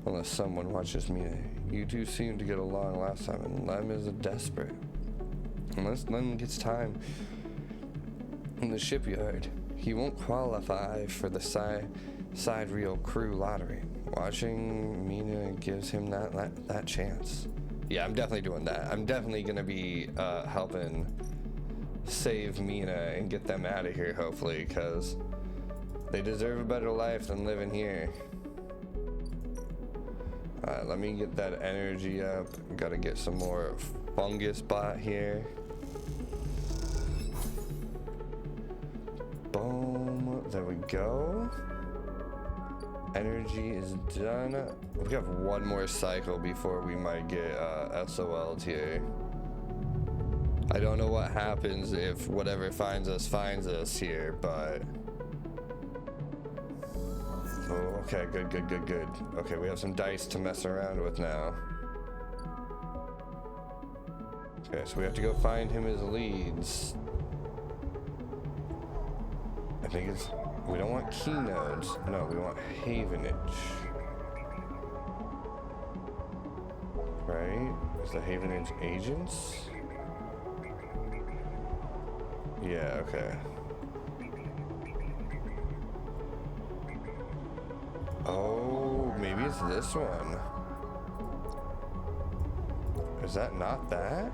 Speaker 1: Unless someone watches me. You two seemed to get along last time, and Lem is desperate. Unless Lem gets time in the shipyard. He won't qualify for the sidereal crew lottery. Watching Mina gives him that chance. Yeah, I'm definitely doing that. I'm definitely gonna be helping save Mina and get them out of here, hopefully, because they deserve a better life than living here. Alright, let me get that energy up. Gotta get some more fungus bot here. Boom. There we go. Energy is done. We have one more cycle before we might get SOL'd here. I don't know what happens if whatever finds us here, but... Oh, okay, good. Okay, we have some dice to mess around with now. Okay, so we have to go find him his leads. I think it's... We don't want key nodes. No, we want Havenage. Right? Is the Havenage agents? Yeah, okay. Oh, maybe it's this one. Is that not that?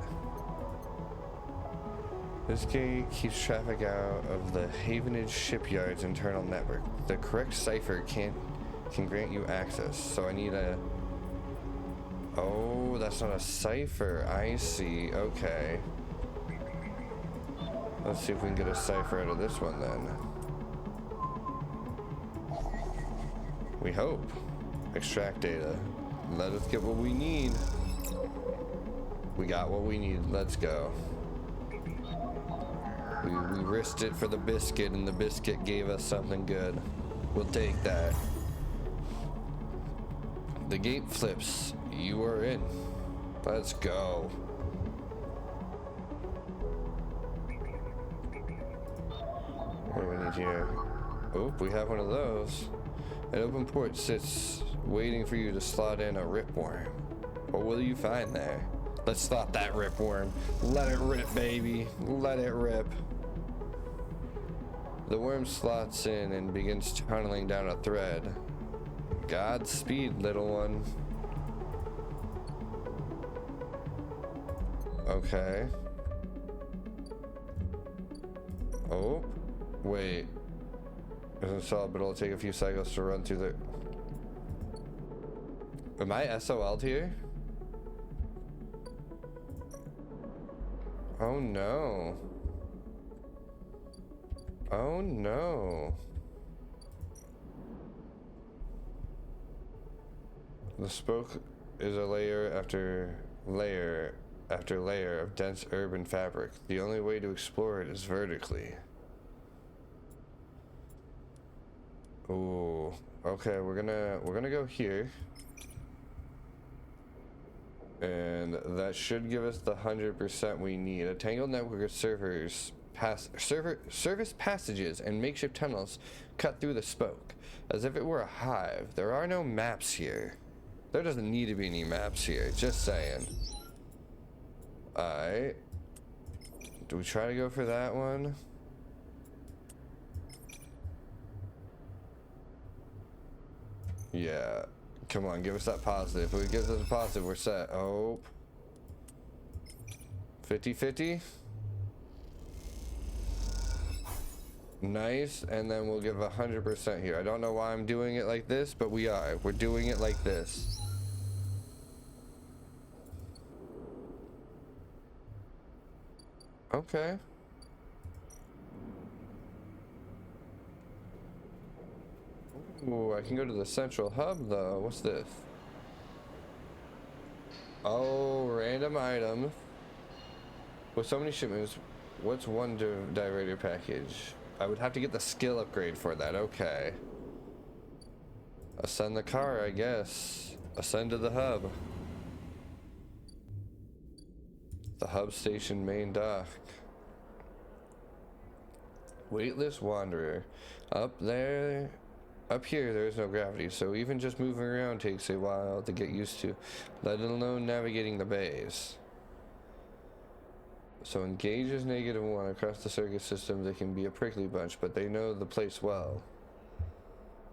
Speaker 1: This gate keeps traffic out of the Havenage shipyard's internal network. The correct cipher can grant you access. So I need a... Oh, that's not a cipher. I see. Okay. Let's see if we can get a cipher out of this one then. We hope. Extract data. Let us get what we need. We got what we need. Let's go. We risked it for the biscuit, and the biscuit gave us something good. We'll take that. The gate flips. You are in. Let's go. What do we need here? Oh, we have one of those. An open port sits waiting for you to slot in a ripworm. What will you find there? Let's slot that ripworm. Let it rip, baby. Let it rip. The worm slots in and begins tunneling down a thread. Godspeed, little one. Okay. Oh, wait. Isn't solid, but it'll take a few cycles to run through the... Am I SOL'd here? Oh no. Oh no. The spoke is a layer after layer after layer of dense urban fabric. The only way to explore it is vertically. Ooh. Okay, we're gonna go here. And that should give us the 100% we need. A tangled network of servers service passages and makeshift tunnels cut through the spoke as if it were a hive. There are no maps here. There doesn't need to be any maps here, just saying. Alright. Do we try to go for that one? Yeah. Come on, give us that positive. If it gives us a positive, we're set. Oh. 50-50. Nice, and then we'll give 100% here. I don't know why I'm doing it like this, but we are. We're doing it like this. Okay. Ooh, I can go to the central hub though. What's this? Oh, random item. With so many shipments, what's one diverter package? I would have to get the skill upgrade for that. Okay. Ascend the car, I guess. Ascend to the hub. The hub station main dock. Weightless wanderer. Up here there is no gravity, so even just moving around takes a while to get used to, let alone navigating the bays. So engage as -1 across the circuit system. They can be a prickly bunch, but they know the place well.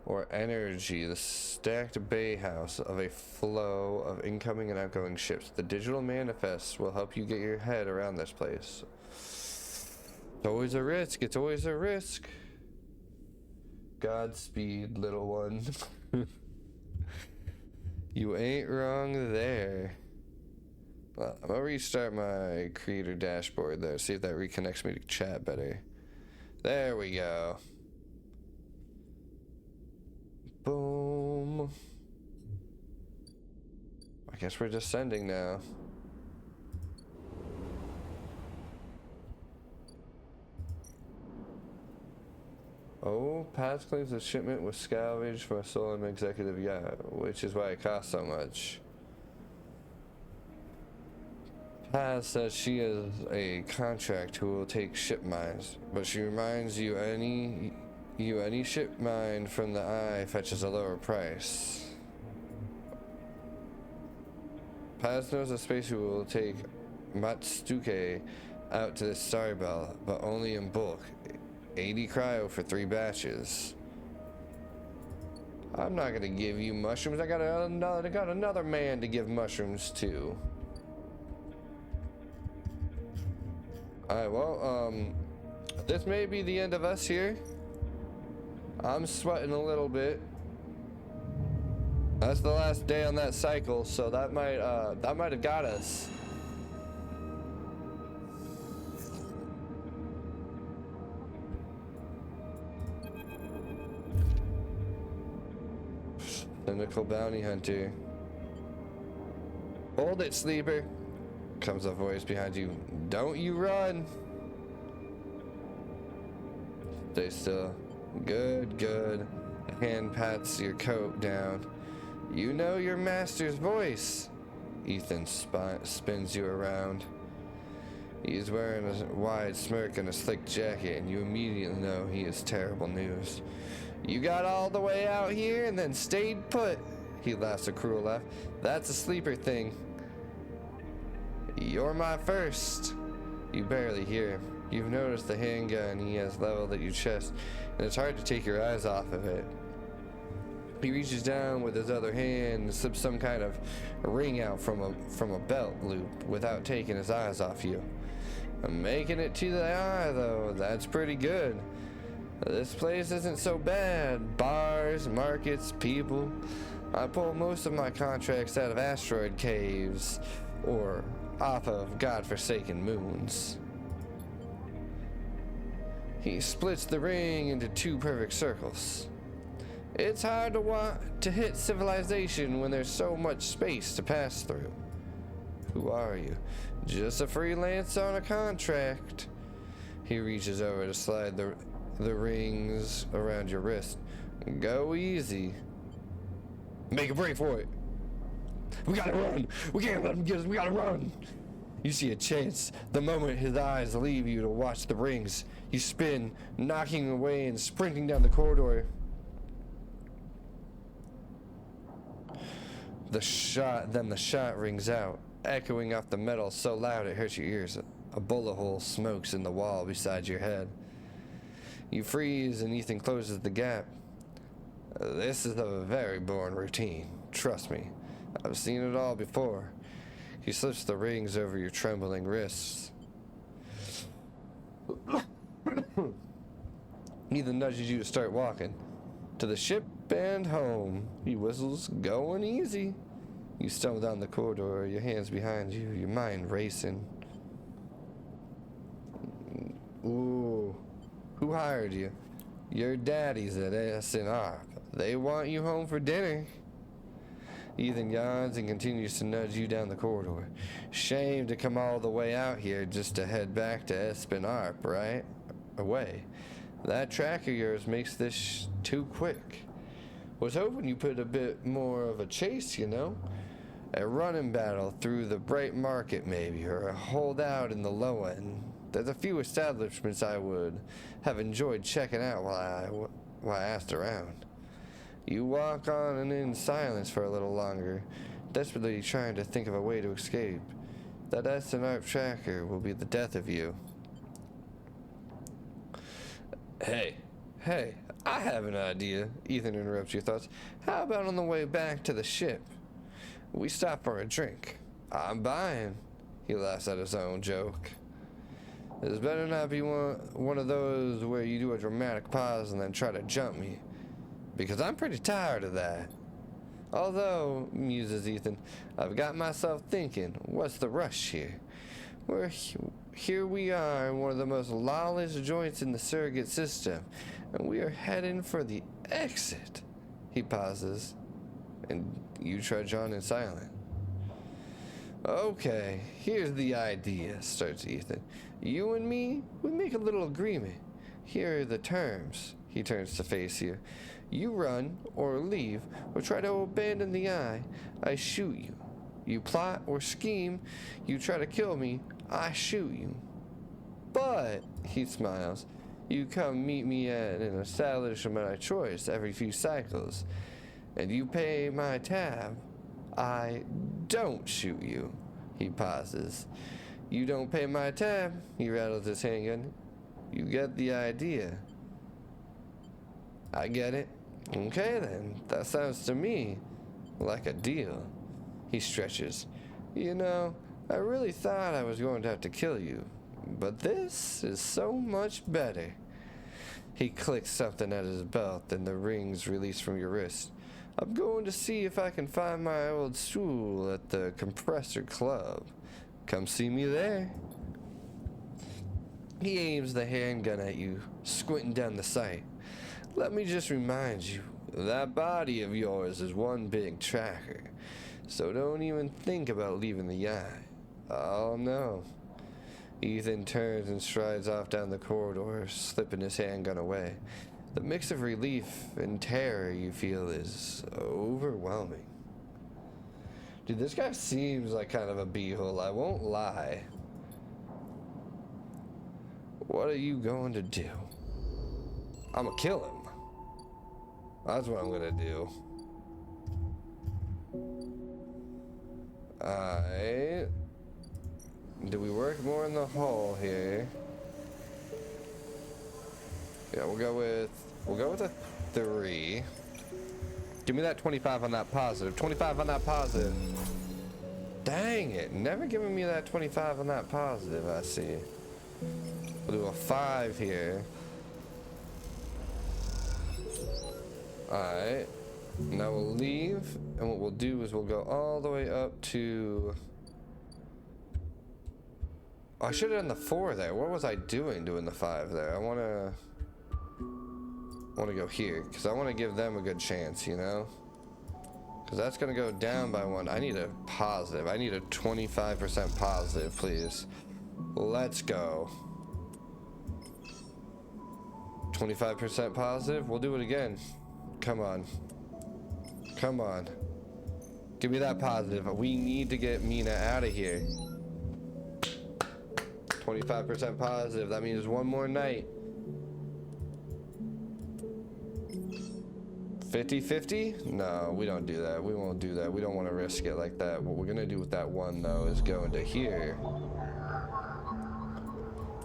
Speaker 1: Or energy, the stacked bay house of a flow of incoming and outgoing ships. The digital manifest will help you get your head around this place. It's always a risk. It's always a risk. Godspeed, little one. You ain't wrong there. Well, I'm gonna restart my creator dashboard though, see if that reconnects me to chat better. There we go. Boom. I guess we're descending now. Oh, Paz claims the shipment was salvaged from a stolen executive yacht, which is why it cost so much. Paz says she has a contract who will take ship mines, but she reminds you any ship mine from the eye fetches a lower price. Paz knows a space who will take Matsuke out to the Star Belt, but only in bulk. 80 cryo for 3 batches. I'm not gonna give you mushrooms. I got another man to give mushrooms to. Alright, well, this may be the end of us here. I'm sweating a little bit. That's the last day on that cycle, so that might have got us. Cynical bounty hunter. Hold it, sleeper. Comes a voice behind you. Don't you run. Stay still. Good, good. A hand pats your coat down. You know your master's voice. Ethan spins you around. He's wearing a wide smirk and a slick jacket, and you immediately know he is terrible news. You got all the way out here and then stayed put. He laughs a cruel laugh. That's a sleeper thing. You're my first. You barely hear him. You've noticed the handgun he has leveled at your chest, and it's hard to take your eyes off of it. He reaches down with his other hand and slips some kind of ring out from a belt loop without taking his eyes off you. Making it to the eye, though, that's pretty good. This place isn't so bad. Bars, markets, people. I pull most of my contracts out of asteroid caves or off of godforsaken moons. He splits the ring into 2 perfect circles. It's hard to want to hit civilization when there's so much space to pass through. Who are you? Just a freelance on a contract. He reaches over to slide the rings around your wrist. Go easy. Make a break for it. We gotta run. We can't let him get us. We gotta run. You see a chance. The moment his eyes leave you to watch the rings, you spin, knocking away and sprinting down the corridor. The shot rings out, echoing off the metal so loud it hurts your ears. A bullet hole smokes in the wall beside your head. You freeze and Ethan closes the gap. This is a very boring routine. Trust me. I've seen it all before. He slips the rings over your trembling wrists. Ethan nudges you to start walking. To the ship and home. He whistles, going easy. You stumble down the corridor, your hands behind you, your mind racing. Ooh. Who hired you? Your daddies at SNR. They want you home for dinner. Ethan yawns and continues to nudge you down the corridor. Shame to come all the way out here just to head back to Espen Arp, right? Away. That track of yours makes this too quick. Was hoping you put a bit more of a chase, you know? A running battle through the bright market maybe, or a holdout in the low end. There's a few establishments I would have enjoyed checking out while I asked around. You walk on in silence for a little longer, desperately trying to think of a way to escape. That SNARP tracker will be the death of you. Hey, I have an idea, Ethan interrupts your thoughts. How about on the way back to the ship? We stop for a drink. I'm buying. He laughs at his own joke. This better not be one of those where you do a dramatic pause and then try to jump me. Because I'm pretty tired of that. Although, muses Ethan, I've got myself thinking, what's the rush here? Here we are in one of the most lawless joints in the surrogate system, and we are heading for the exit. He pauses, and you trudge on in silence. Okay, here's the idea, starts Ethan. You and me, we make a little agreement. Here are the terms. He turns to face you. You run, or leave, or try to abandon the eye, I shoot you. You plot or scheme, you try to kill me, I shoot you. But, he smiles, you come meet me at an establishment of choice every few cycles, and you pay my tab. I don't shoot you. He pauses. You don't pay my tab. He rattles his handgun. You get the idea. I get it. Okay then, that sounds to me like a deal. He stretches. You know, I really thought I was going to have to kill you, but this is so much better. He clicks something at his belt and the rings release from your wrist. I'm going to see if I can find my old stool at the Compressor Club. Come see me there. He aims the handgun at you, squinting down the sight. Let me just remind you, that body of yours is one big tracker, so don't even think about leaving the eye. Oh no. Ethan turns and strides off down the corridor, slipping his handgun away. The mix of relief and terror you feel is overwhelming. Dude, this guy seems like kind of a beehole, I won't lie. What are you going to do? I'm gonna kill him. That's what I'm gonna do. Alright. Do we work more in the hall here? Yeah, we'll go with a 3. Give me that 25 on that positive. 25 on that positive. Dang it. Never giving me that 25 on that positive, I see. We'll do a 5 here. Alright. Now we'll leave, and what we'll do is we'll go all the way up to... Oh, I should have done the 4 there. What was I doing the 5 there? I want to go here, because I want to give them a good chance, you know? Because that's going to go down by 1. I need a positive. I need a 25% positive, please. Let's go. 25% positive. We'll do it again. Come on. Come on. Give me that positive. We need to get Mina out of here. 25% positive. That means one more night. 50-50? No, we don't do that. We won't do that. We don't want to risk it like that. What we're going to do with that 1, though, is go into here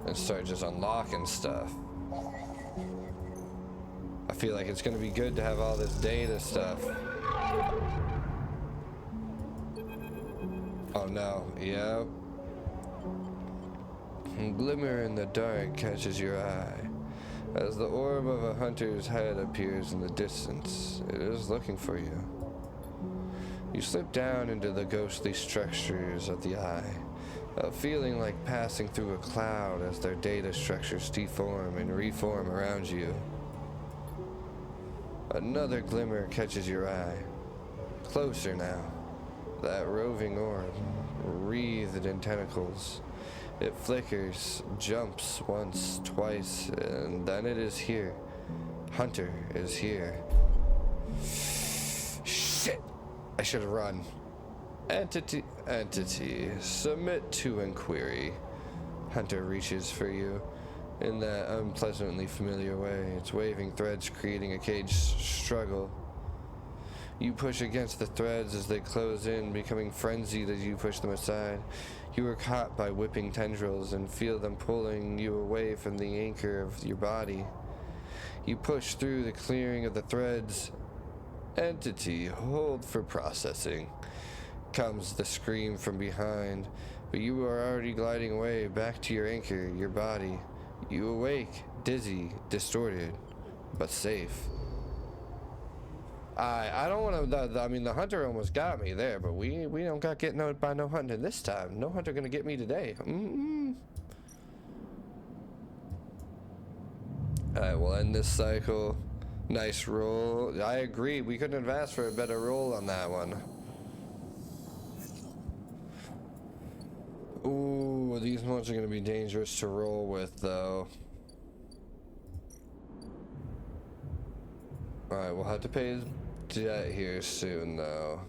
Speaker 1: and start just unlocking stuff. I feel like it's going to be good to have all this data stuff. Oh, no. Yep. A glimmer in the dark catches your eye. As the orb of a hunter's head appears in the distance, it is looking for you. You slip down into the ghostly structures of the eye, feeling like passing through a cloud as their data structures deform and reform around you. Another glimmer catches your eye. Closer now. That roving orb, wreathed in tentacles. It flickers, jumps once, twice, and then it is here. Hunter is here. Shit! I should have run. Entity, submit to inquiry. Hunter reaches for you in that unpleasantly familiar way, its waving threads creating a caged struggle. You push against the threads as they close in, becoming frenzied as you push them aside. You are caught by whipping tendrils and feel them pulling you away from the anchor of your body. You push through the clearing of the threads. Entity, hold for processing. Comes the scream from behind, but you are already gliding away back to your anchor, your body. You awake, dizzy, distorted, but safe. I don't want to. I mean, the hunter almost got me there, but we don't got get no by no hunter this time. No hunter gonna get me today. All right, we'll end this cycle. Nice roll. I agree. We couldn't have asked for a better roll on that one. Ooh, these ones are gonna be dangerous to roll with, though. All right, we'll have to pay his debt here soon, though.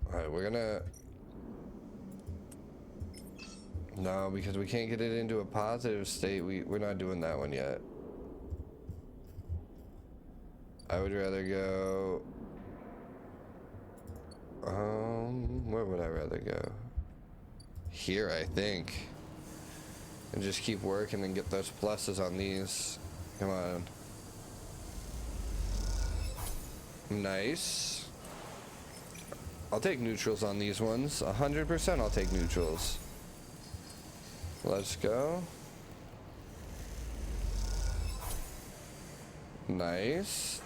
Speaker 1: Alright, we're gonna... No, because we can't get it into a positive state. We're not doing that one yet. I would rather go... where would I rather go? Here, I think. And just keep working and get those pluses on these. Come on. Nice. I'll take neutrals on these ones. 100% I'll take neutrals. Let's go. Nice.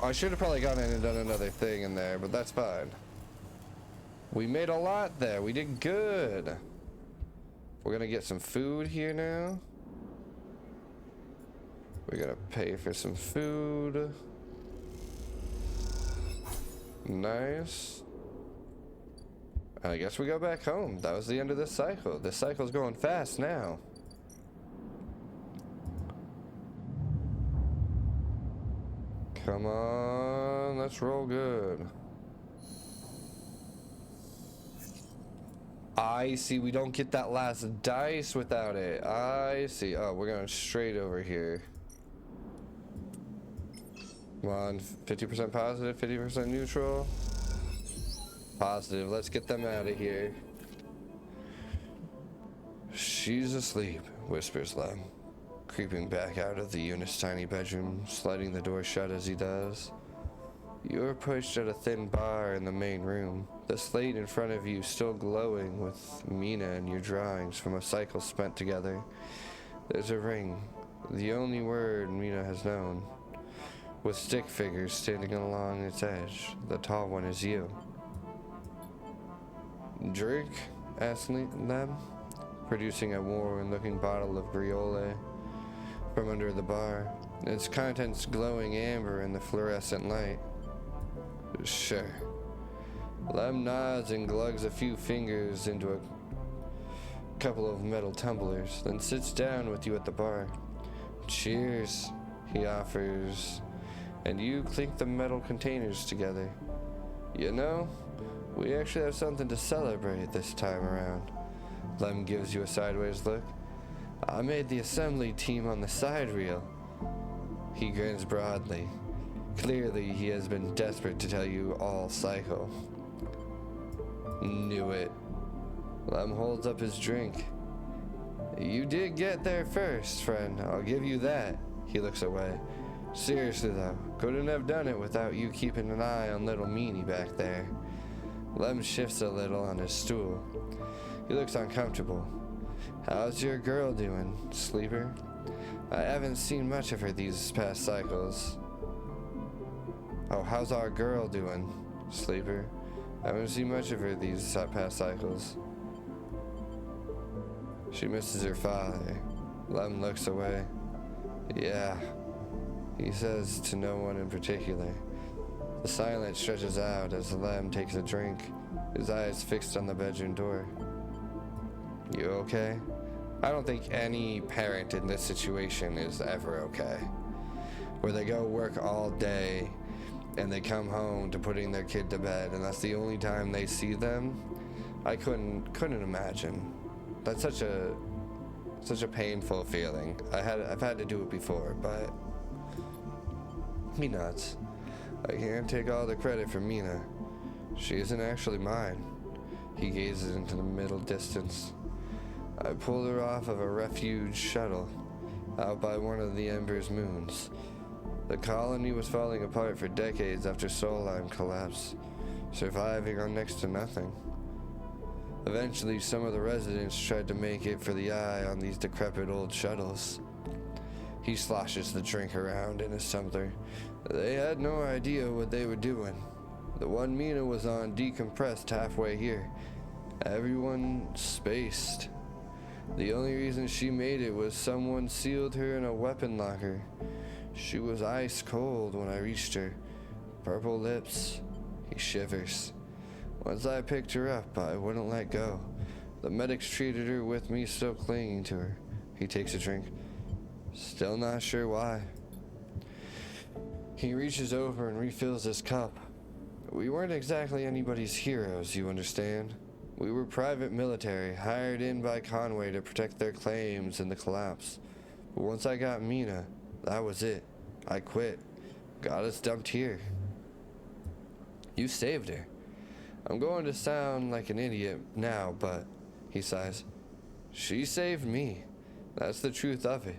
Speaker 1: I should have probably gone in and done another thing in there, but that's fine. We made a lot there. We did good. We're gonna get some food here now. We're gonna pay for some food. Nice. And I guess we go back home. That was the end of this cycle. This cycle's going fast now. Come on, let's roll good. I see, we don't get that last dice without it. I see. Oh, we're going straight over here. Come on, 50% positive, 50% neutral. Positive, let's get them out of here. She's asleep, whispers Lem, creeping back out of the unit's tiny bedroom, sliding the door shut as he does. You are pushed at a thin bar in the main room, the slate in front of you still glowing with Mina and your drawings from a cycle spent together. There's a ring, the only word Mina has known, with stick figures standing along its edge. The tall one is you. Drink? Asked Lem, producing a worn-looking bottle of Briole from under the bar, its contents glowing amber in the fluorescent light. Sure. Lem nods and glugs a few fingers into a couple of metal tumblers, then sits down with you at the bar. Cheers, he offers, and you clink the metal containers together. You know, we actually have something to celebrate this time around. Lem gives you a sideways look. I made the assembly team on the side reel. He grins broadly. Clearly, he has been desperate to tell you all cycle. Knew it. Lem holds up his drink. You did get there first, friend. I'll give you that. He looks away. Seriously, though, couldn't have done it without you keeping an eye on little Meanie back there. Lem shifts a little on his stool. He looks uncomfortable. How's your girl doing, Sleeper? I haven't seen much of her these past cycles. Oh, how's our girl doing, Sleeper? I haven't seen much of her these past cycles. She misses her father. Lem looks away. Yeah, he says to no one in particular. The silence stretches out as Lem takes a drink, his eyes fixed on the bedroom door. You okay? I don't think any parent in this situation is ever okay. Where they go work all day and they come home to putting their kid to bed and that's the only time they see them. I couldn't imagine. That's such a Such a painful feeling. I've had to do it before, but he nods. I can't take all the credit for Mina. She isn't actually mine. He gazes into the middle distance. I pulled her off of a refuge shuttle out by one of the Ember's moons. The colony was falling apart for decades after Solheim collapsed, surviving on next to nothing. Eventually, some of the residents tried to make it for the eye on these decrepit old shuttles. He sloshes the drink around in his tumbler. They had no idea what they were doing. The one Mina was on decompressed halfway here. Everyone spaced. The only reason she made it was someone sealed her in a weapon locker. She was ice cold when I reached her. Purple lips. He shivers. Once I picked her up, I wouldn't let go. The medics treated her with me still clinging to her. He takes a drink. Still not sure why. He reaches over and refills his cup. We weren't exactly anybody's heroes, you understand? We were private military, hired in by Conway to protect their claims in the collapse. But once I got Mina, that was it. I quit. Got us dumped here. You saved her. I'm going to sound like an idiot now, but, he sighs, she saved me. That's the truth of it.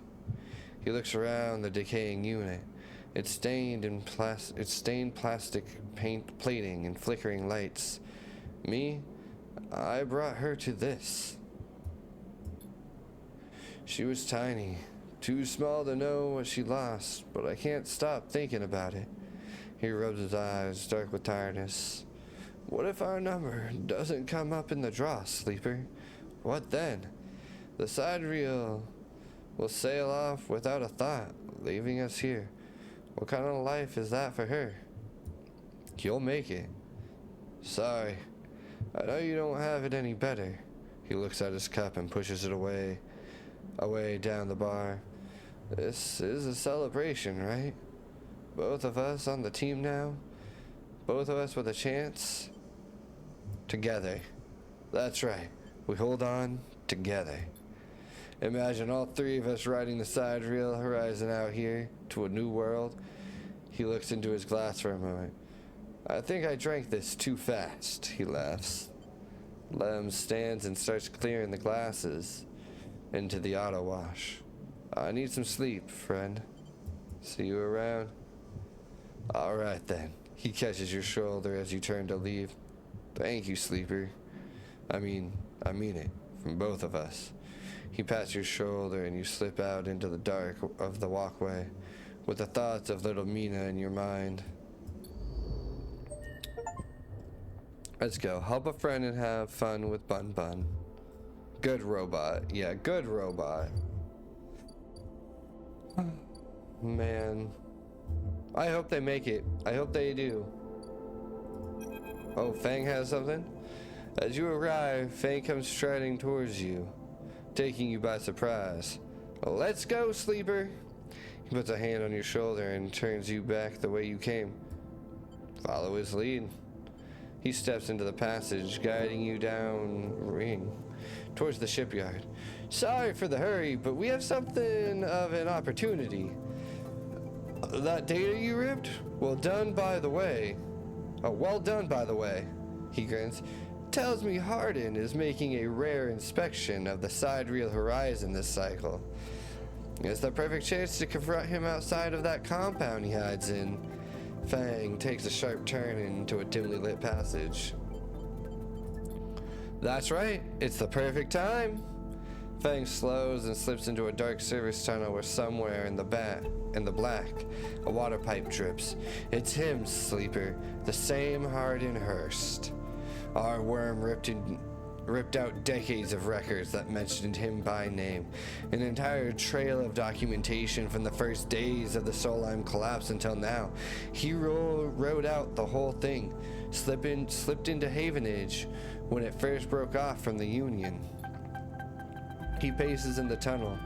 Speaker 1: He looks around the decaying unit. It's stained plastic paint plating and flickering lights. Me, I brought her to this. She was tiny, too small to know what she lost, but I can't stop thinking about it. He rubs his eyes, dark with tiredness. What if our number doesn't come up in the draw, Sleeper? What then? The sidereal will sail off without a thought, leaving us here. What kind of life is that for her? You'll make it. Sorry. I know you don't have it any better. He looks at his cup and pushes it away down the bar. This is a celebration, right? Both of us on the team now. Both of us with a chance. Together. That's right. We hold on together. Imagine all three of us riding the sidereal horizon out here to a new world. He looks into his glass for a moment. I think I drank this too fast, he laughs. Lem stands and starts clearing the glasses into the auto wash. I need some sleep, friend. See you around. All right then. He catches your shoulder as you turn to leave. Thank you, Sleeper. I mean it, from both of us. He pats your shoulder and you slip out into the dark of the walkway with the thoughts of little Mina in your mind. Let's go. Help a friend and have fun with Bun Bun. Good robot. Yeah, good robot. Man. I hope they make it. I hope they do. Oh, Fang has something? As you arrive, Fang comes striding towards you, taking you by surprise. Let's go, Sleeper. He puts a hand on your shoulder and turns you back the way you came. Follow his lead. He steps into the passage, guiding you down ring towards the shipyard. Sorry for the hurry, but we have something of an opportunity. That data you ripped? Well done, by the way. He grins. Tells me Hardin is making a rare inspection of the sidereal horizon this cycle. It's the perfect chance to confront him outside of that compound he hides in. Fang takes a sharp turn into a dimly lit passage. That's right, it's the perfect time. Fang slows and slips into a dark service tunnel where somewhere in the black, a water pipe drips. It's him, Sleeper, the same Hardin Hurst. Our worm ripped out decades of records that mentioned him by name, an entire trail of documentation from the first days of the Solheim collapse until now. He wrote out the whole thing, slipped into Havenage when it first broke off from the Union. He paces in the tunnel,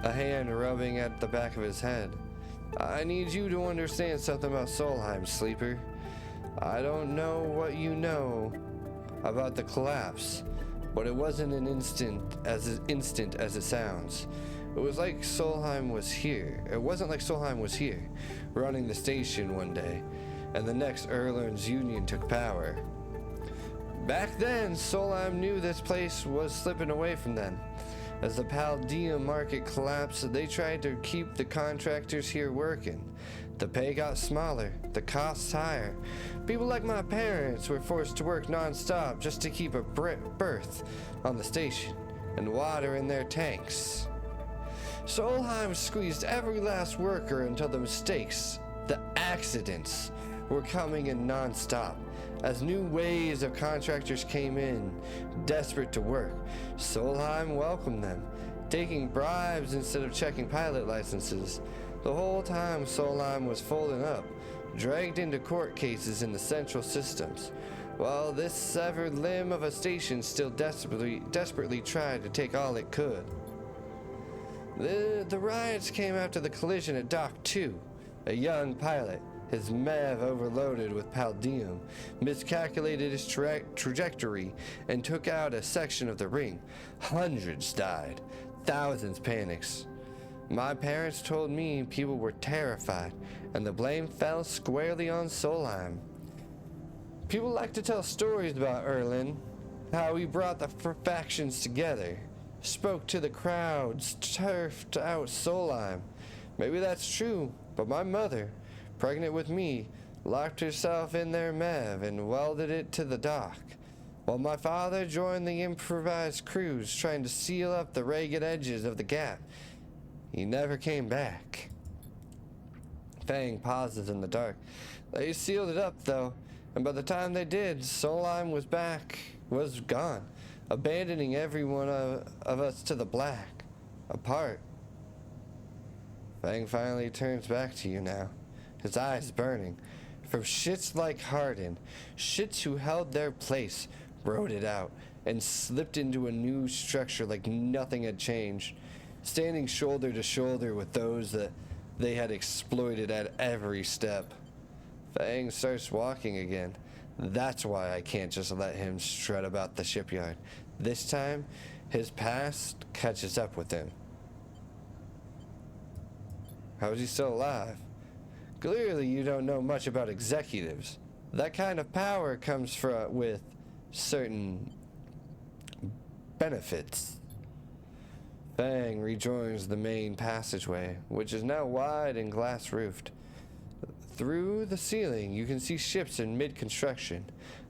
Speaker 1: a hand rubbing at the back of his head. I need you to understand something about Solheim, Sleeper. I don't know what you know about the collapse, But it wasn't an instant as it sounds. It was like Solheim was here. It wasn't like Solheim was here, running the station one day, and the next Erlern's Union took power. Back then, Solheim knew this place was slipping away from them. As the Palladium market collapsed, they tried to keep the contractors here working. The pay got smaller, the costs higher. People like my parents were forced to work non-stop just to keep a berth on the station and water in their tanks. Solheim squeezed every last worker until the mistakes, the accidents, were coming in non-stop. As new waves of contractors came in, desperate to work, Solheim welcomed them, taking bribes instead of checking pilot licenses. The whole time Solheim was folding up, dragged into court cases in the central systems, while this severed limb of a station still desperately tried to take all it could. The riots came after the collision at Dock 2. A young pilot, his MEV overloaded with Palladium, miscalculated his trajectory and took out a section of the ring. Hundreds died, thousands panicked. My parents told me people were terrified, and the blame fell squarely on Solheim. People like to tell stories about Erlen, how he brought the factions together, spoke to the crowds, turfed out Solheim. Maybe that's true, but my mother, pregnant with me, locked herself in their MEV and welded it to the dock, while my father joined the improvised crews trying to seal up the ragged edges of the gap. He never came back. Fang pauses in the dark. They sealed it up, though, and by the time they did, Solheim was gone, abandoning every one of us to the black, apart. Fang finally turns back to you now, his eyes burning. From shits like Hardin, shits who held their place, rode it out, and slipped into a new structure like nothing had changed, standing shoulder to shoulder with those that they had exploited at every step. Fang starts walking again. That's why I can't just let him strut about the shipyard. This time, his past catches up with him. How is he still alive? Clearly you don't know much about executives. That kind of power comes with certain benefits. Fang rejoins the main passageway, which is now wide and glass-roofed. Through the ceiling, you can see ships in mid-construction,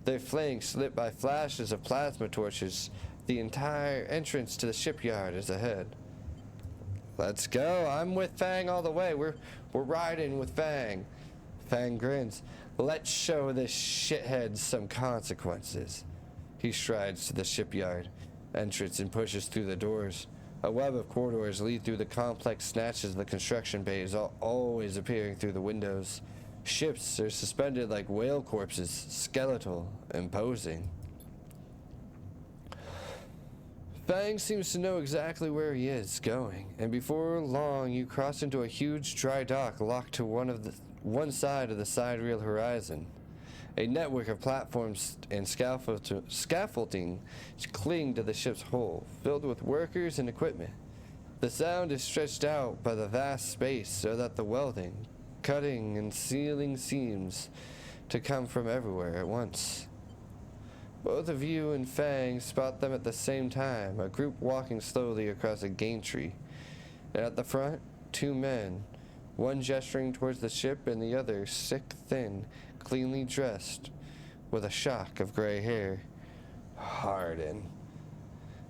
Speaker 1: their flanks lit by flashes of plasma torches. The entire entrance to the shipyard is ahead. Let's go. I'm with Fang all the way. We're riding with Fang. Fang grins. Let's show this shithead some consequences. He strides to the shipyard entrance and pushes through the doors. A web of corridors lead through the complex snatches of the construction bays, always appearing through the windows. Ships are suspended like whale corpses, skeletal, imposing. Fang seems to know exactly where he is going, and before long you cross into a huge dry dock locked to one side of the sidereal horizon. A network of platforms and scaffolding cling to the ship's hull, filled with workers and equipment. The sound is stretched out by the vast space so that the welding, cutting, and sealing seems to come from everywhere at once. Both of you and Fang spot them at the same time, a group walking slowly across a gantry. And at the front, two men, one gesturing towards the ship and the other sick, thin, cleanly dressed, with a shock of gray hair. Hardin.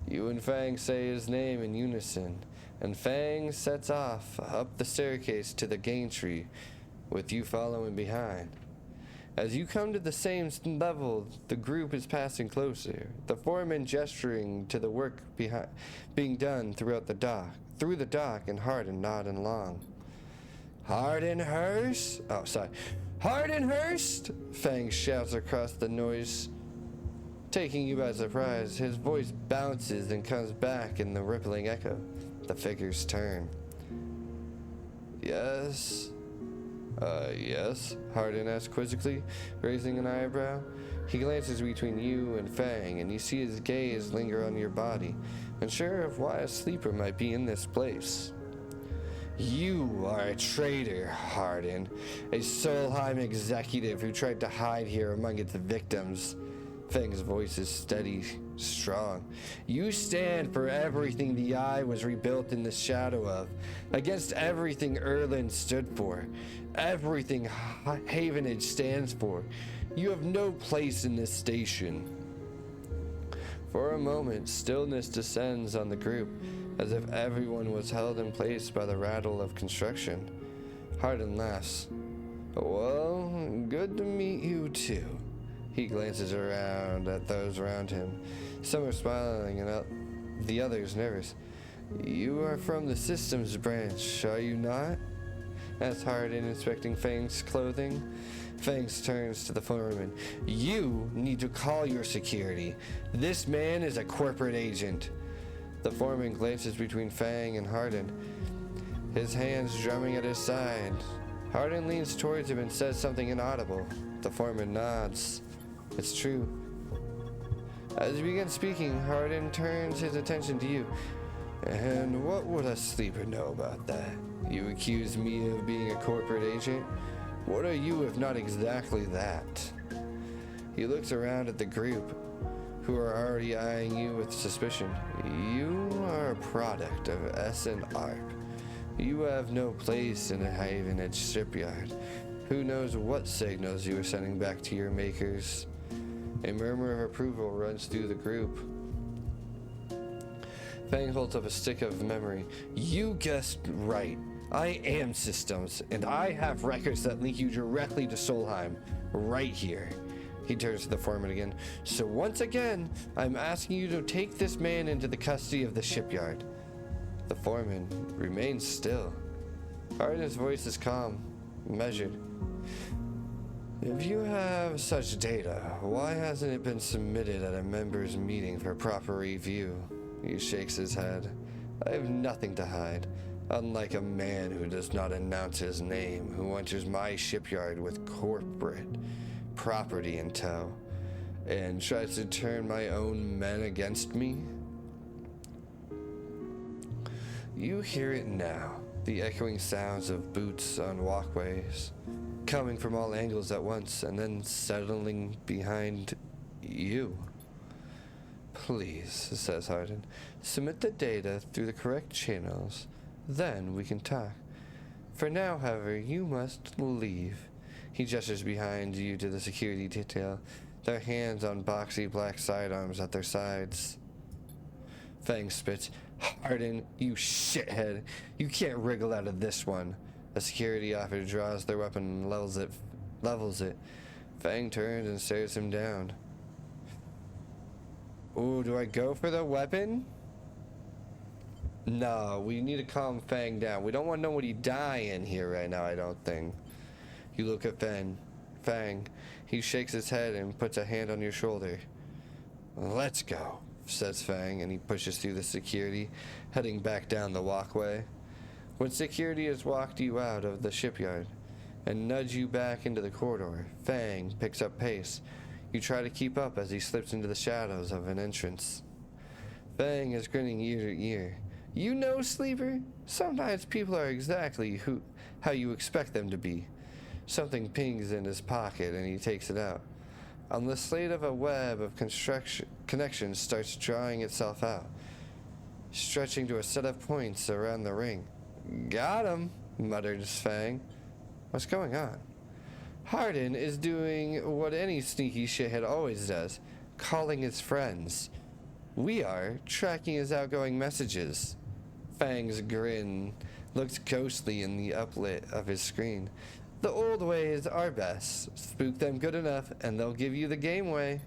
Speaker 1: You and Fang say his name in unison, and Fang sets off up the staircase to the gantry, with you following behind. As you come to the same level, the group is passing closer, the foreman gesturing to the work being done through the dock, and Hardin nodding along. Hardinhurst? Oh, sorry. Hardinhurst? Fang shouts across the noise, taking you by surprise. His voice bounces and comes back in the rippling echo. The figures turn. Yes? Yes? Hardin asked quizzically, raising an eyebrow. He glances between you and Fang, and you see his gaze linger on your body, unsure of why a sleeper might be in this place. You are a traitor, Hardin, a Solheim executive who tried to hide here among its victims. Fang's voice is steady, strong. You stand for everything the Eye was rebuilt in the shadow of, against everything Erland stood for, everything Havenage stands for. You have no place in this station. For a moment, stillness descends on the group, as if everyone was held in place by the rattle of construction. Hardin laughs. Well, good to meet you too. He glances around at those around him. Some are smiling and the others nervous. You are from the systems branch, are you not? Asks Hardin, inspecting Fang's clothing. Fang turns to the foreman. You need to call your security. This man is a corporate agent. The foreman glances between Fang and Hardin, his hands drumming at his side. Hardin leans towards him and says something inaudible. The foreman nods. It's true. As he begins speaking, Hardin turns his attention to you. And what would a sleeper know about that? You accuse me of being a corporate agent? What are you if not exactly that? He looks around at the group, who are already eyeing you with suspicion. You are a product of Essen Arp. You have no place in a Havenage shipyard. Who knows what signals you are sending back to your makers? A murmur of approval runs through the group. Fang holds up a stick of memory. You guessed right. I am systems, and I have records that link you directly to Solheim, right here. He turns to the foreman again. So once again, I'm asking you to take this man into the custody of the shipyard. The foreman remains still. Hardin's voice is calm, measured. If you have such data, why hasn't it been submitted at a members' meeting for proper review? He shakes his head. I have nothing to hide. Unlike a man who does not announce his name, who enters my shipyard with corporate property in tow, and tries to turn my own men against me. You hear it now, the echoing sounds of boots on walkways, coming from all angles at once, and then settling behind you. Please, says Hardin, submit the data through the correct channels. Then we can talk. For now, however, you must leave. He gestures behind you to the security detail, their hands on boxy black sidearms at their sides. Fang spits. Hardin, you shithead. You can't wriggle out of this one. The security officer draws their weapon and levels it. Fang turns and stares him down. Ooh, do I go for the weapon? No, we need to calm Fang down. We don't want nobody dying here right now, I don't think. You look at Fang. He shakes his head and puts a hand on your shoulder. Let's go, says Fang, and he pushes through the security, heading back down the walkway. When security has walked you out of the shipyard and nudged you back into the corridor, Fang picks up pace. You try to keep up as he slips into the shadows of an entrance. Fang is grinning ear to ear. You know, Sleeper, sometimes people are exactly how you expect them to be. Something pings in his pocket and he takes it out. On the slate of a web of connections starts drawing itself out, stretching to a set of points around the ring. Got him, mutters Fang. What's going on? Hardin is doing what any sneaky shithead always does, calling his friends. We are tracking his outgoing messages. Fang's grin looks ghostly in the uplit of his screen. The old ways are best. Spook them good enough, and they'll give you the game way.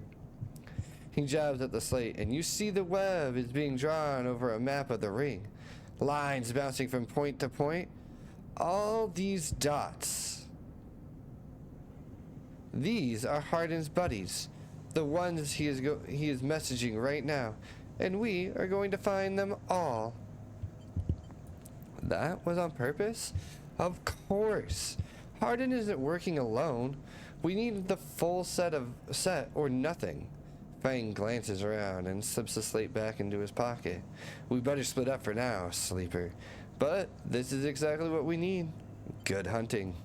Speaker 1: He jabs at the slate, and you see the web is being drawn over a map of the ring. Lines bouncing from point to point. All these dots. These are Hardin's buddies, the ones he is messaging right now, and we are going to find them all. That was on purpose? Of course. Hardin isn't working alone. We need the full set or nothing. Fang glances around and slips the slate back into his pocket. We better split up for now, Sleeper. But this is exactly what we need. Good hunting.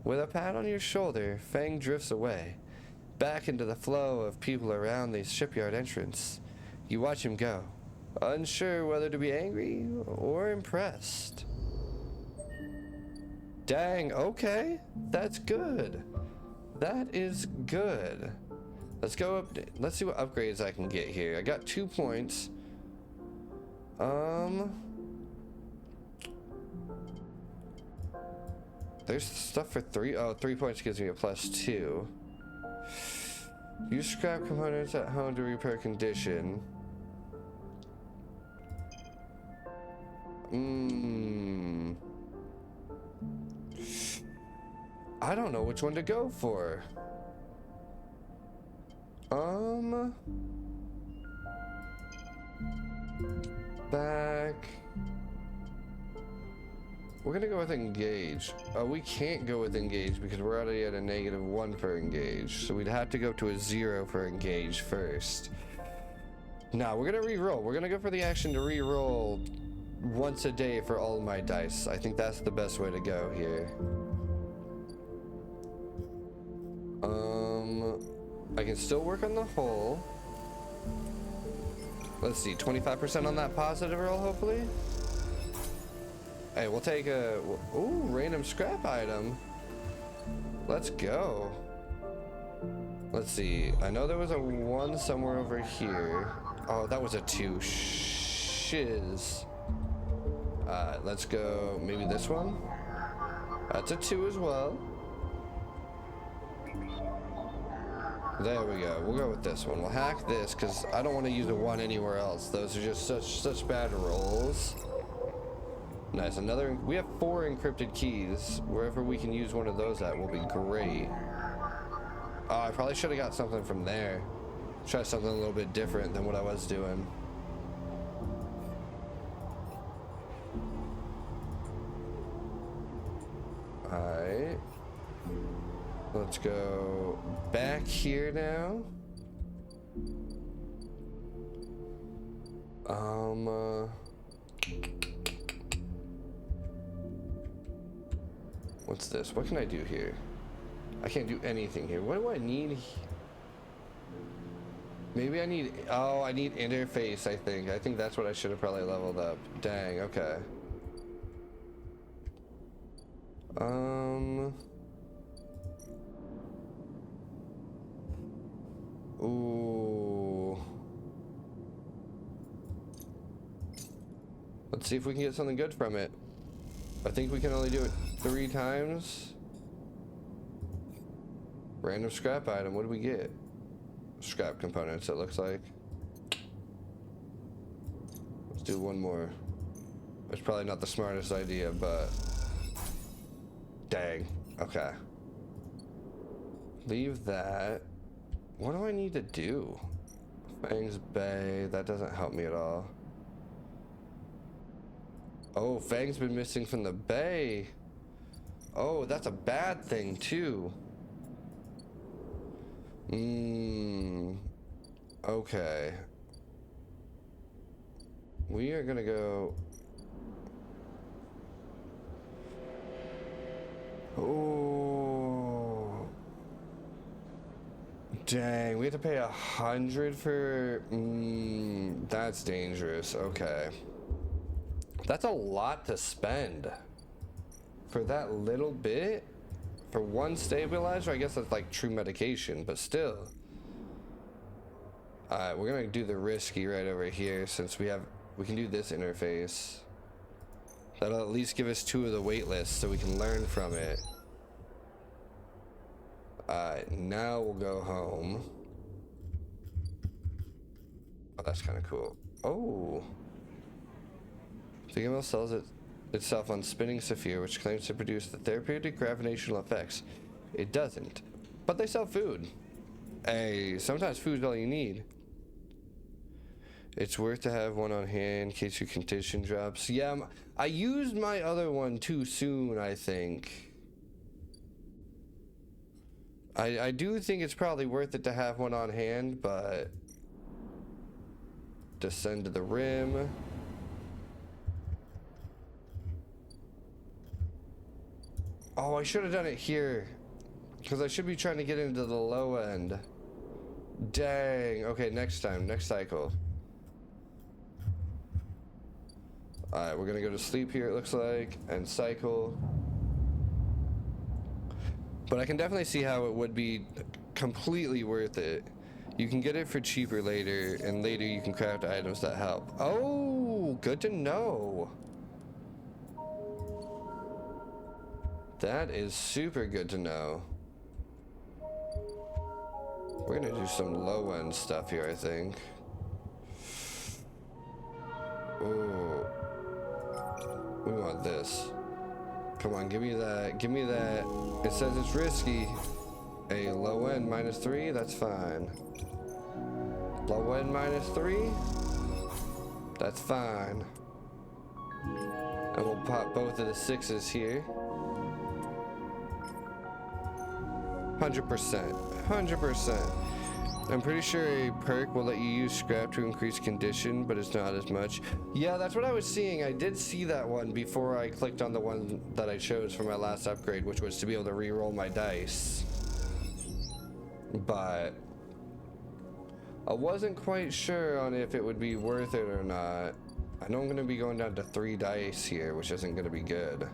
Speaker 1: With a pat on your shoulder, Fang drifts away, back into the flow of people around the shipyard entrance. You watch him go, unsure whether to be angry or impressed. Dang, okay. That's good. That is good. Let's go up. Let's see what upgrades I can get here. I got 2 points. There's stuff for 3. Oh, 3 points gives me a +2. Use scrap components at home to repair condition. I don't know which one to go for. Back. We're gonna go with engage. We can't go with engage because we're already at a -1 for engage. So we'd have to go to a 0 for engage first. Now we're gonna re-roll. We're gonna go for the action to re-roll once a day for all my dice. I think that's the best way to go here. I can still work on the hull. Let's see, 25% on that positive roll, hopefully. Hey, we'll take a random scrap item. Let's go. Let's see. I know there was a 1 somewhere over here. Oh, that was a 2. Shiz. Let's go. Maybe this one. That's a 2 as well. There we go. We'll go with this one. We'll hack this because I don't want to use a 1 anywhere else. Those are just such bad rolls. Nice. We have 4 encrypted keys. Wherever we can use one of those at will be great. Oh, I probably should have got something from there. Try something a little bit different than what I was doing. Alright. Let's go back here now. What's this? What can I do here? I can't do anything here. What do I need? Maybe I need, I need interface, I think. I think that's what I should have probably leveled up. Dang, okay. Ooh. Let's see if we can get something good from it. I think we can only do it 3 times. Random scrap item. What do we get? Scrap components, it looks like. Let's do 1 more. It's probably not the smartest idea, but dang. Okay. Leave that. What do I need to do? Fang's Bay. That doesn't help me at all. Oh, Fang's been missing from the bay. Oh, that's a bad thing too. Okay. We are gonna go. Oh. Dang, we have to pay 100 for. That's dangerous. Okay. That's a lot to spend for that little bit. For 1 stabilizer, I guess that's like true medication, but still. Alright, we're gonna do the risky right over here since we can do this interface. That'll at least give us 2 of the wait lists so we can learn from it. Alright, now we'll go home. Oh, that's kind of cool. Oh. The GML sells itself on Spinning Saphir, which claims to produce the therapeutic gravitational effects. It doesn't. But they sell food. Hey, sometimes food's all you need. It's worth to have one on hand in case your condition drops. Yeah, I used my other one too soon, I think. I do think it's probably worth it to have one on hand, but descend to the rim. Oh, I should have done it here, because I should be trying to get into the low end. Dang. Okay, next time, next cycle. Alright, we're gonna go to sleep here, it looks like, and cycle. But I can definitely see how it would be completely worth it. You can get it for cheaper later, and later you can craft items that help. Oh, good to know. That is super good to know. We're gonna do some low-end stuff here, I think. Ooh. We want this. Come on, give me that. Give me that. It says it's risky. A low end -3, that's fine. Low end -3, that's fine. And we'll pop both of the 6s here. 100%. 100%. I'm pretty sure a perk will let you use scrap to increase condition, but it's not as much. Yeah, that's what I was seeing. I did see that one before I clicked on the one that I chose for my last upgrade, which was to be able to re-roll my dice. But I wasn't quite sure on if it would be worth it or not. I know I'm going to be going down to 3 dice here, which isn't going to be good.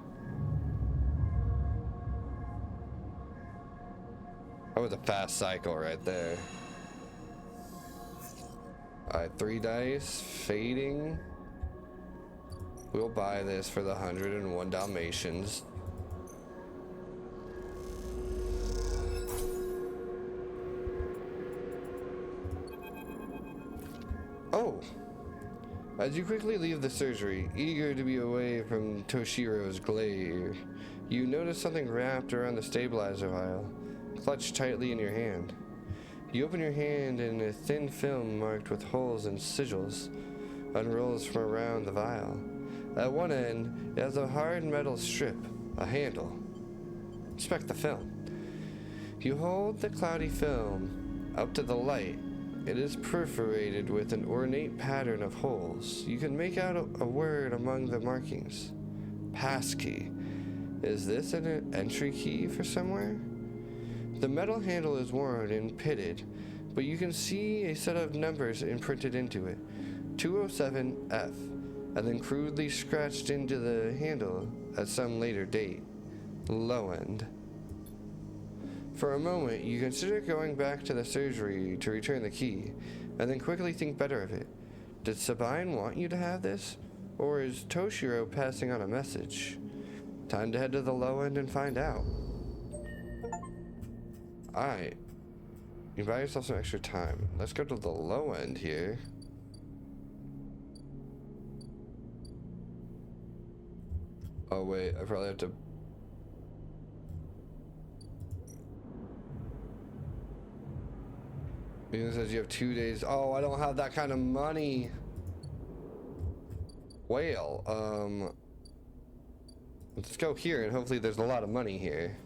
Speaker 1: That was a fast cycle right there. Alright, 3 dice, fading. We'll buy this for the 101 Dalmatians. Oh! As you quickly leave the surgery, eager to be away from Toshiro's glare, you notice something wrapped around the stabilizer vial, clutched tightly in your hand. You open your hand and a thin film marked with holes and sigils unrolls from around the vial. At one end, it has a hard metal strip, a handle. Inspect the film. You hold the cloudy film up to the light. It is perforated with an ornate pattern of holes. You can make out a word among the markings. Passkey. Is this an entry key for somewhere? The metal handle is worn and pitted, but you can see a set of numbers imprinted into it. 207F, and then crudely scratched into the handle at some later date. Low end. For a moment, you consider going back to the surgery to return the key, and then quickly think better of it. Did Sabine want you to have this? Or is Toshiro passing on a message? Time to head to the low end and find out. Alright. You buy yourself some extra time. Let's go to the low end here. Oh wait, I probably have to... It says you have 2 days. Oh, I don't have that kind of money. Well, let's go here and hopefully there's a lot of money here.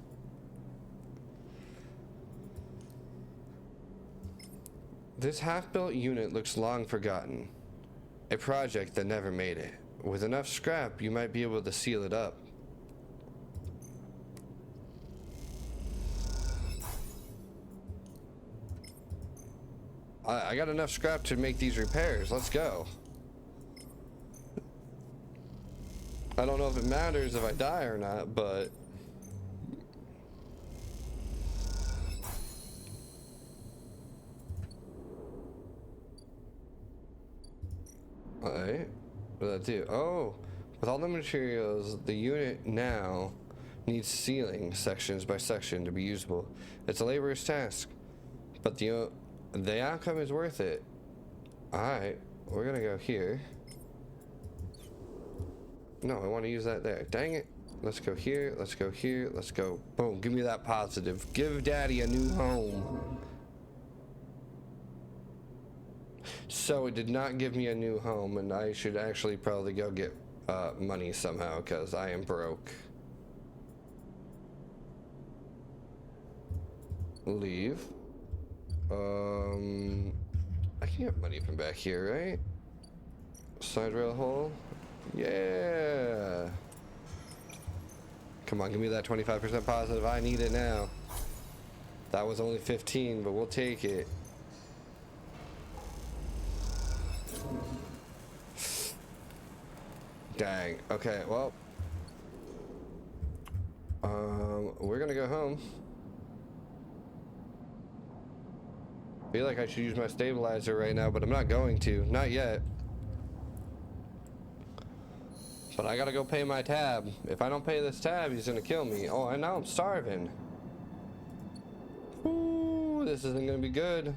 Speaker 1: This half-built unit looks long forgotten. A project that never made it. With enough scrap, you might be able to seal it up. I got enough scrap to make these repairs. Let's go. I don't know if it matters if I die or not, but... Alright. What did that do? Oh! With all the materials, the unit now needs sealing sections by section to be usable. It's a laborious task, but the outcome is worth it. Alright, we're gonna go here. No, I want to use that there. Dang it. Let's go here, let's go here, let's go. Boom, give me that positive. Give Daddy a new home. So it did not give me a new home, and I should actually probably go get money somehow, because I am broke. leave. I can get money from back here, right? Side rail hole. Yeah. Come on, give me that 25% positive. I need it now. That was only 15, but we'll take it. Dang. Okay, well. We're gonna go home. Feel like I should use my stabilizer right now, but I'm not going to. Not yet. But I gotta go pay my tab. If I don't pay this tab, he's gonna kill me. Oh, and now I'm starving. Ooh, this isn't gonna be good.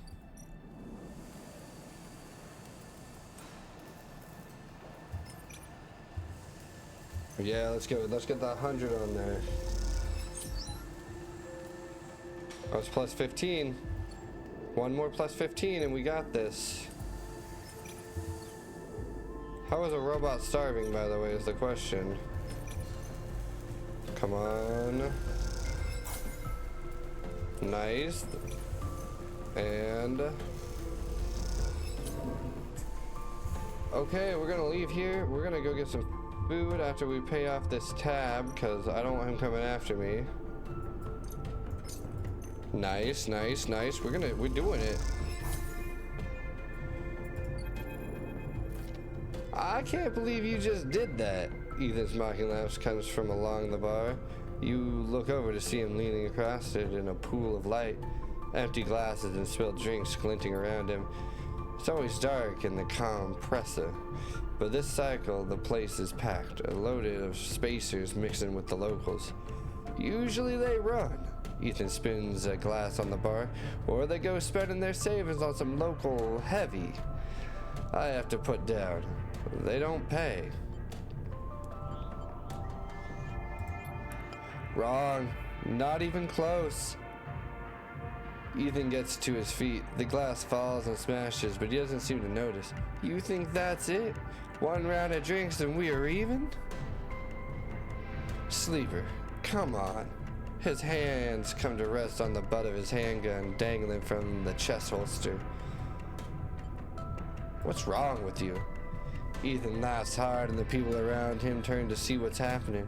Speaker 1: Yeah, let's get the 100 on there. Oh, it's plus 15. One more plus 15 and we got this. How is a robot starving, by the way, is the question. Come on. Nice. And okay, we're gonna leave here. We're gonna go get some food after we pay off this tab, because I don't want him coming after me. Nice, nice, nice. We're doing it. I can't believe you just did that. Ethan's mocking laugh comes from along the bar. You look over to see him leaning across it in a pool of light. Empty glasses and spilled drinks glinting around him. It's always dark in the compressor. But this cycle, the place is packed, loaded of spacers mixing with the locals. Usually they run. Ethan spins a glass on the bar, or they go spending their savings on some local heavy. I have to put down. They don't pay. Wrong. Not even close. Ethan gets to his feet. The glass falls and smashes, but he doesn't seem to notice. You think that's it? One round of drinks and we are even? Sleeper, come on. His hands come to rest on the butt of his handgun, dangling from the chest holster. What's wrong with you? Ethan laughs hard and the people around him turn to see what's happening.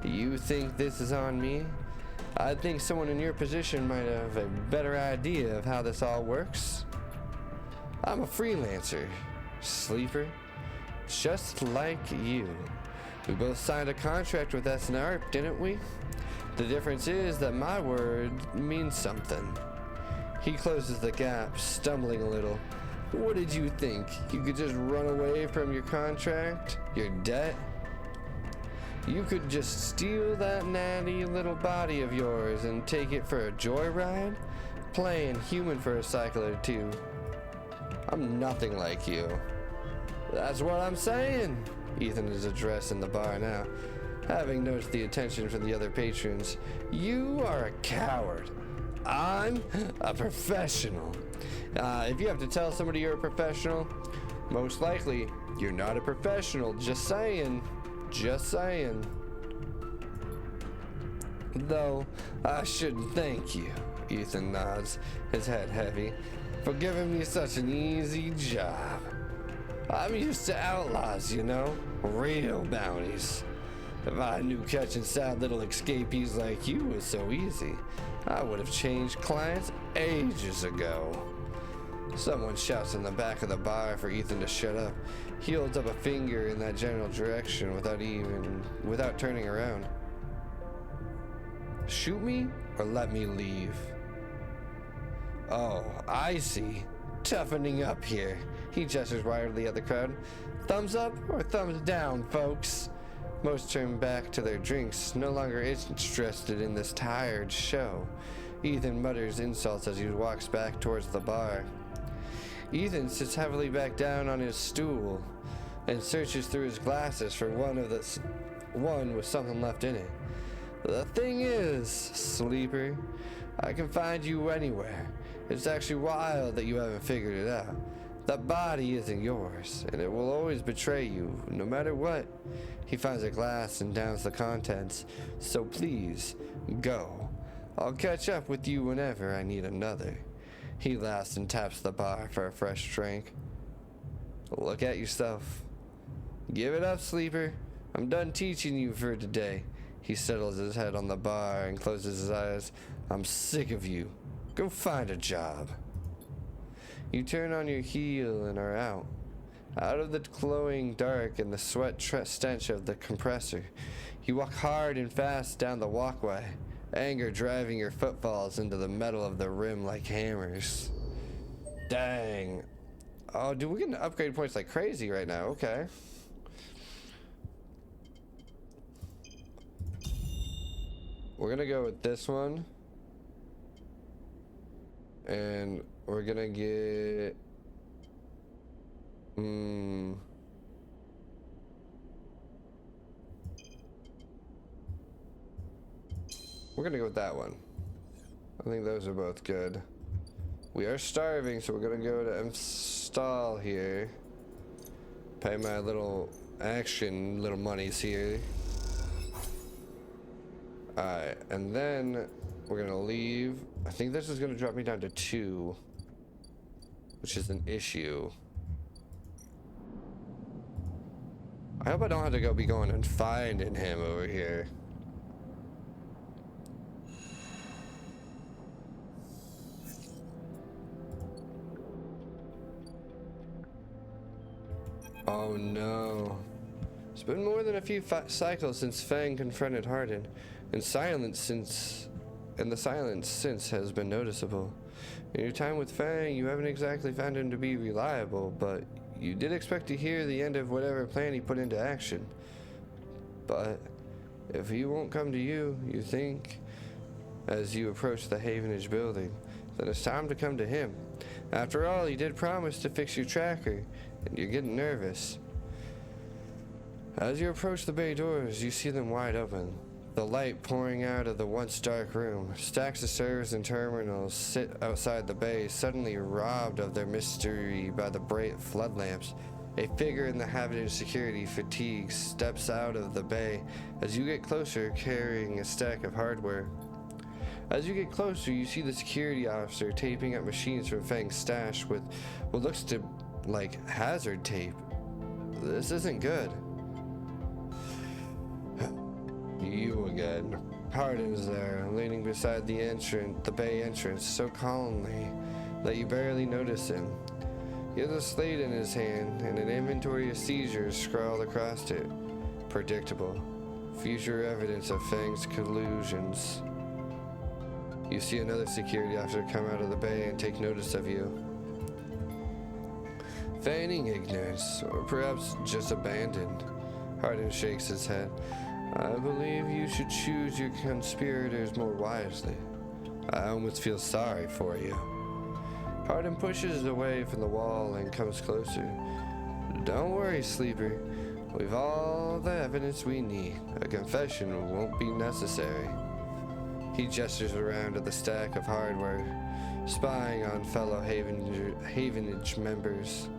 Speaker 1: You think this is on me? I think someone in your position might have a better idea of how this all works. I'm a freelancer, Sleeper, just like you. We both signed a contract with SNARP, didn't we? The difference is that my word means something. He closes the gap, stumbling a little. What did you think? You could just run away from your contract? Your debt? You could just steal that natty little body of yours and take it for a joyride? Playing human for a cycle or two. I'm nothing like you. That's what I'm saying. Ethan is addressing the bar now. Having noticed the attention from the other patrons, you are a coward. I'm a professional. If you have to tell somebody you're a professional, most likely you're not a professional. Just saying. Just saying. Though I shouldn't thank you, Ethan nods, his head heavy, for giving me such an easy job. I'm used to outlaws, you know, real bounties. If I knew catching sad little escapees like you was so easy, I would have changed clients ages ago. Someone shouts in the back of the bar for Ethan to shut up. He holds up a finger in that general direction without turning around. Shoot me or let me leave? Oh, I see. Toughening up here. He gestures wildly at the crowd. Thumbs up or thumbs down, folks? Most turn back to their drinks, no longer interested in this tired show. Ethan mutters insults as he walks back towards the bar. Ethan sits heavily back down on his stool and searches through his glasses for one with something left in it. The thing is, Sleeper, I can find you anywhere. It's actually wild that you haven't figured it out. That body isn't yours, and it will always betray you, no matter what. He finds a glass and downs the contents. So please, go. I'll catch up with you whenever I need another. He laughs and taps the bar for a fresh drink. Look at yourself. Give it up, sleeper. I'm done teaching you for today. He settles his head on the bar and closes his eyes. I'm sick of you. Go find a job. You turn on your heel and are out. Out of the glowing dark and the sweat stench of the compressor. You walk hard and fast down the walkway, anger driving your footfalls into the metal of the rim like hammers. Dang. Oh, dude, we're getting upgrade points like crazy right now. Okay. We're gonna go with this one. And we're gonna get... We're gonna go with that one. I think those are both good. We are starving, so we're gonna go to install here. Pay my little little monies here. Alright, and then we're gonna leave. I think this is gonna drop me down to 2, which is an issue. I hope I don't have to be going and finding him over here. Oh no. It's been more than a few cycles since Fang confronted Hardin, and the silence since has been noticeable. In your time with Fang, you haven't exactly found him to be reliable, but you did expect to hear the end of whatever plan he put into action. But if he won't come to you, you think, as you approach the Havenage building, then it's time to come to him. After all, he did promise to fix your tracker, and you're getting nervous. As you approach the bay doors, you see them wide open. The light pouring out of the once dark room. Stacks of servers and terminals sit outside the bay, suddenly robbed of their mystery by the bright flood lamps. A figure in the Havenage security fatigue steps out of the bay as you get closer, carrying a stack of hardware. As you get closer, you see the security officer taping up machines from Fang's stash with what looks to like hazard tape. This isn't good. You again. Hardin is there, leaning beside the bay entrance so calmly that you barely notice him. He has a slate in his hand and an inventory of seizures scrawled across it. Predictable. Future evidence of Fang's collusions. You see another security officer come out of the bay and take notice of you. Feigning ignorance, or perhaps just abandoned. Hardin shakes his head. I believe you should choose your conspirators more wisely. I almost feel sorry for you. Hardin pushes away from the wall and comes closer. Don't worry, Sleeper. We've all the evidence we need. A confession won't be necessary. He gestures around at the stack of hardware, spying on fellow Havenage members,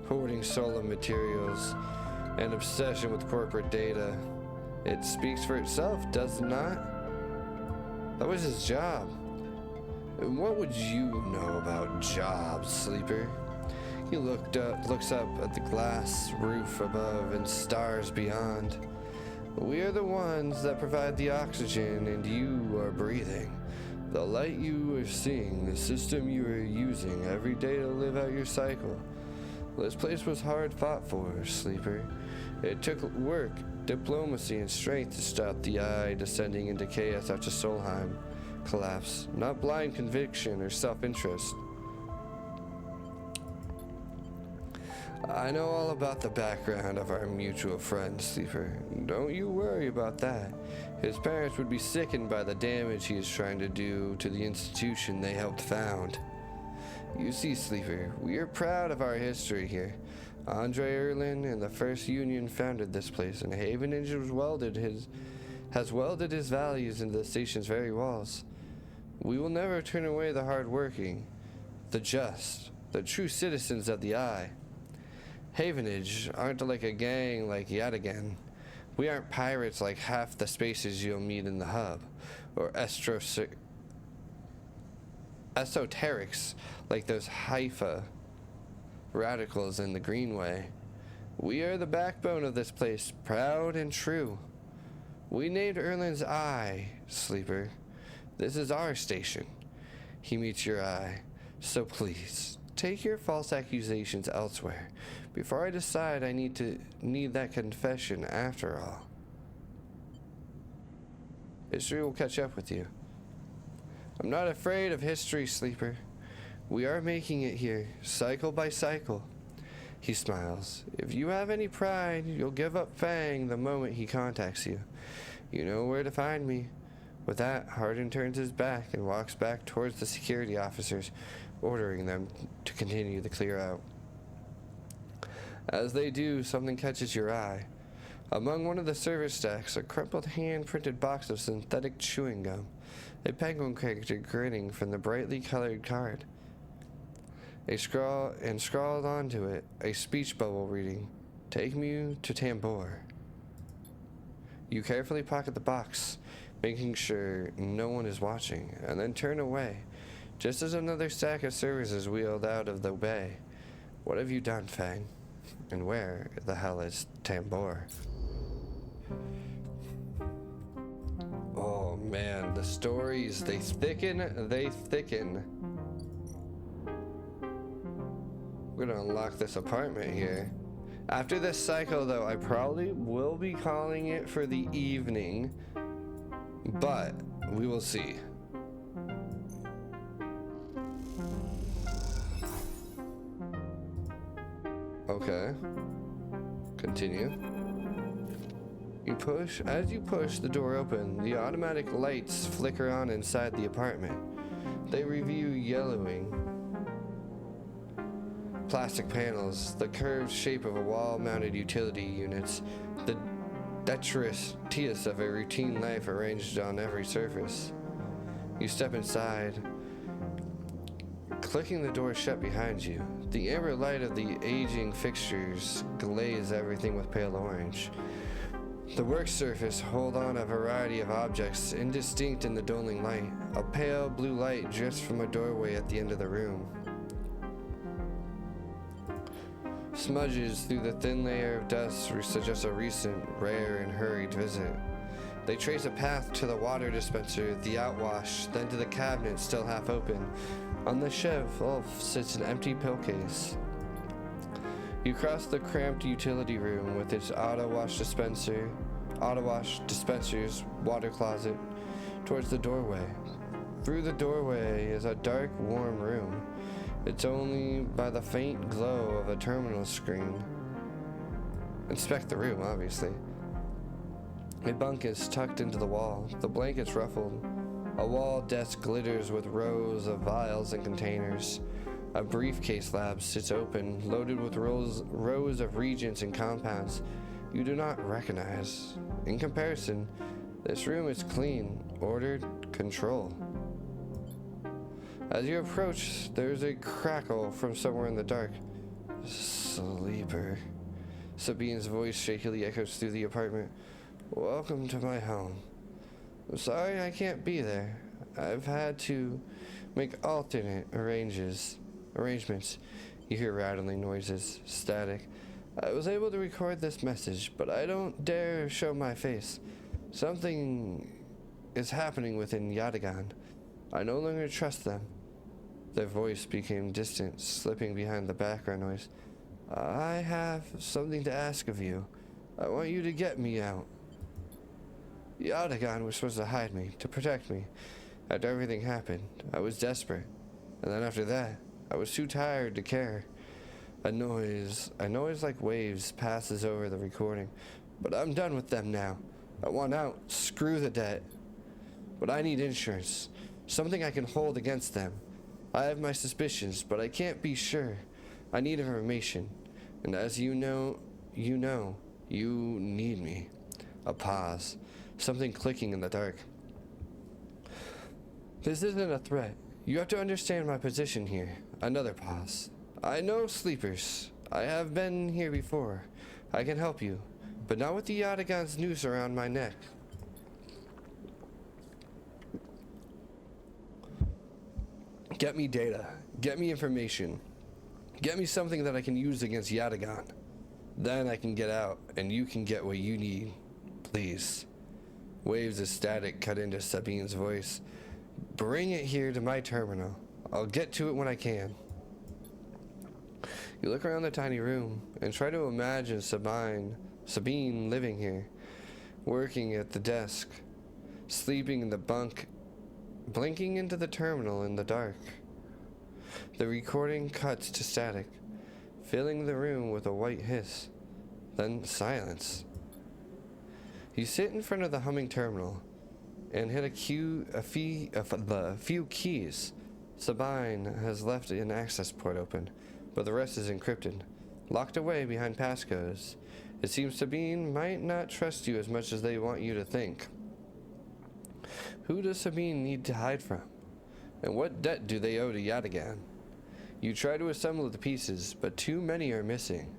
Speaker 1: hoarding stolen materials, and obsession with corporate data. It speaks for itself, does it not? That was his job. What would you know about jobs, Sleeper? He looks up at the glass roof above and stars beyond. We are the ones that provide the oxygen and you are breathing. The light you are seeing, the system you are using every day to live out your cycle. This place was hard fought for, Sleeper. It took work, diplomacy, and strength to stop the eye descending into chaos after Solheim collapse, not blind conviction or self-interest. I know all about the background of our mutual friend, Sleeper. Don't you worry about that. His parents would be sickened by the damage he is trying to do to the institution they helped found. You see, Sleeper, we are proud of our history here. Andre Erlin and the First Union founded this place, and Havenage has welded his values into the station's very walls. We will never turn away the hard-working, the just, the true citizens of the Eye. Havenage aren't like a gang like Yatagan. We aren't pirates like half the spaces you'll meet in the hub, or esoterics like those Haifa radicals in the Greenway. We are the backbone of this place, proud and true. We named Erlin's Eye, Sleeper. This is our station. He meets your eye. So please, take your false accusations elsewhere before I decide I need that confession after all. History will catch up with you. I'm not afraid of history, Sleeper. We are making it here, cycle by cycle. He smiles. If you have any pride, you'll give up Fang the moment he contacts you. You know where to find me. With that, Hardin turns his back and walks back towards the security officers, ordering them to continue the clear out. As they do, something catches your eye. Among one of the service stacks, a crumpled hand-printed box of synthetic chewing gum, a penguin character grinning from the brightly colored card. Scrawled onto it, a speech bubble reading, "Take me to Tambor." You carefully pocket the box, making sure no one is watching, and then turn away, just as another stack of servers is wheeled out of the bay. What have you done, Fang? And where the hell is Tambor? Oh man, the stories, they thicken, they thicken. We're gonna unlock this apartment here. After this cycle though, I probably will be calling it for the evening, but we will see. Okay. Continue. As you push the door open, the automatic lights flicker on inside the apartment. They review yellowing plastic panels, the curved shape of a wall-mounted utility units, the detritus of a routine life arranged on every surface. You step inside, clicking the door shut behind you. The amber light of the aging fixtures glaze everything with pale orange. The work surface hold on a variety of objects indistinct in the dulling light. A pale blue light drifts from a doorway at the end of the room, smudges through the thin layer of dust suggests a recent, rare, and hurried visit. They trace a path to the water dispenser, the outwash, then to the cabinet still half open. On the shelf sits an empty pill case. You cross the cramped utility room with its auto wash dispensers, water closet, towards the doorway. Through the doorway is a dark, warm room. It's only by the faint glow of a terminal screen. Inspect the room, obviously. A bunk is tucked into the wall, the blankets ruffled. A wall desk glitters with rows of vials and containers. A briefcase lab sits open, loaded with rows of reagents and compounds you do not recognize. In comparison, this room is clean, ordered, controlled. As you approach, there's a crackle from somewhere in the dark. Sleeper. Sabine's voice shakily echoes through the apartment. Welcome to my home. I'm sorry I can't be there. I've had to make alternate arrangements. You hear rattling noises, static. I was able to record this message, but I don't dare show my face. Something is happening within Yatagan. I no longer trust them. Their voice became distant, slipping behind the background noise. I have something to ask of you. I want you to get me out. Yatagan was supposed to hide me, to protect me. After everything happened, I was desperate. And then after that, I was too tired to care. A noise like waves passes over the recording. But I'm done with them now. I want out. Screw the debt. But I need insurance. Something I can hold against them. I have my suspicions, but I can't be sure. I need information. And as you know, you need me. A pause. Something clicking in the dark. This isn't a threat. You have to understand my position here. Another pause. I know sleepers. I have been here before. I can help you, but not with the Yatagan's noose around my neck. Get me data. Get me information. Get me something that I can use against Yatagan. Then I can get out, and you can get what you need. Please. Waves of static cut into Sabine's voice. Bring it here to my terminal. I'll get to it when I can. You look around the tiny room and try to imagine Sabine living here, working at the desk, sleeping in the bunk, blinking into the terminal in the dark. The recording cuts to static, filling the room with a white hiss, then silence. You sit in front of the humming terminal and hit a few keys. Sabine has left an access port open, but the rest is encrypted, locked away behind passcodes. It seems Sabine might not trust you as much as they want you to think. Who does Sabine need to hide from? And what debt do they owe to Yatagan? You try to assemble the pieces, but too many are missing.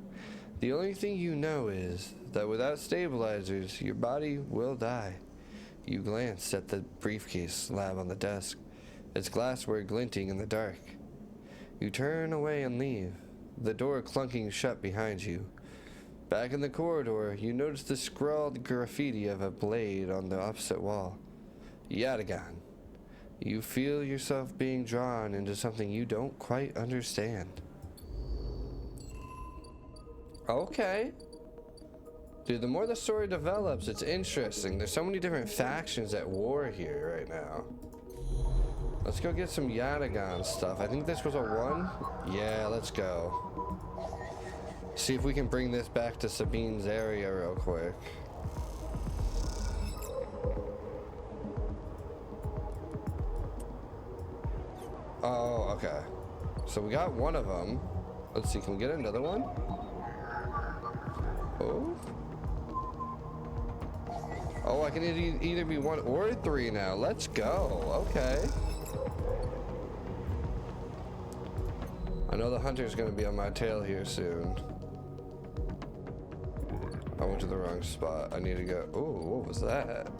Speaker 1: The only thing you know is that without stabilizers, your body will die. You glance at the briefcase slab on the desk, its glassware glinting in the dark. You turn away and leave, the door clunking shut behind you. Back in the corridor, you notice the scrawled graffiti of a blade on the opposite wall. Yatagan. You feel yourself being drawn into something you don't quite understand. Okay. Dude, the more the story develops, it's interesting. There's so many different factions at war here right now. Let's go get some Yatagan stuff. I think this was a 1. Yeah, let's go. See if we can bring this back to Sabine's area real quick. Oh, okay. So we got one of them. Let's see, can we get another one? Oh. Oh, I can either be 1 or 3 now. Let's go. Okay. I know the hunter's gonna be on my tail here soon. I went to the wrong spot. I need to go. Oh, what was that?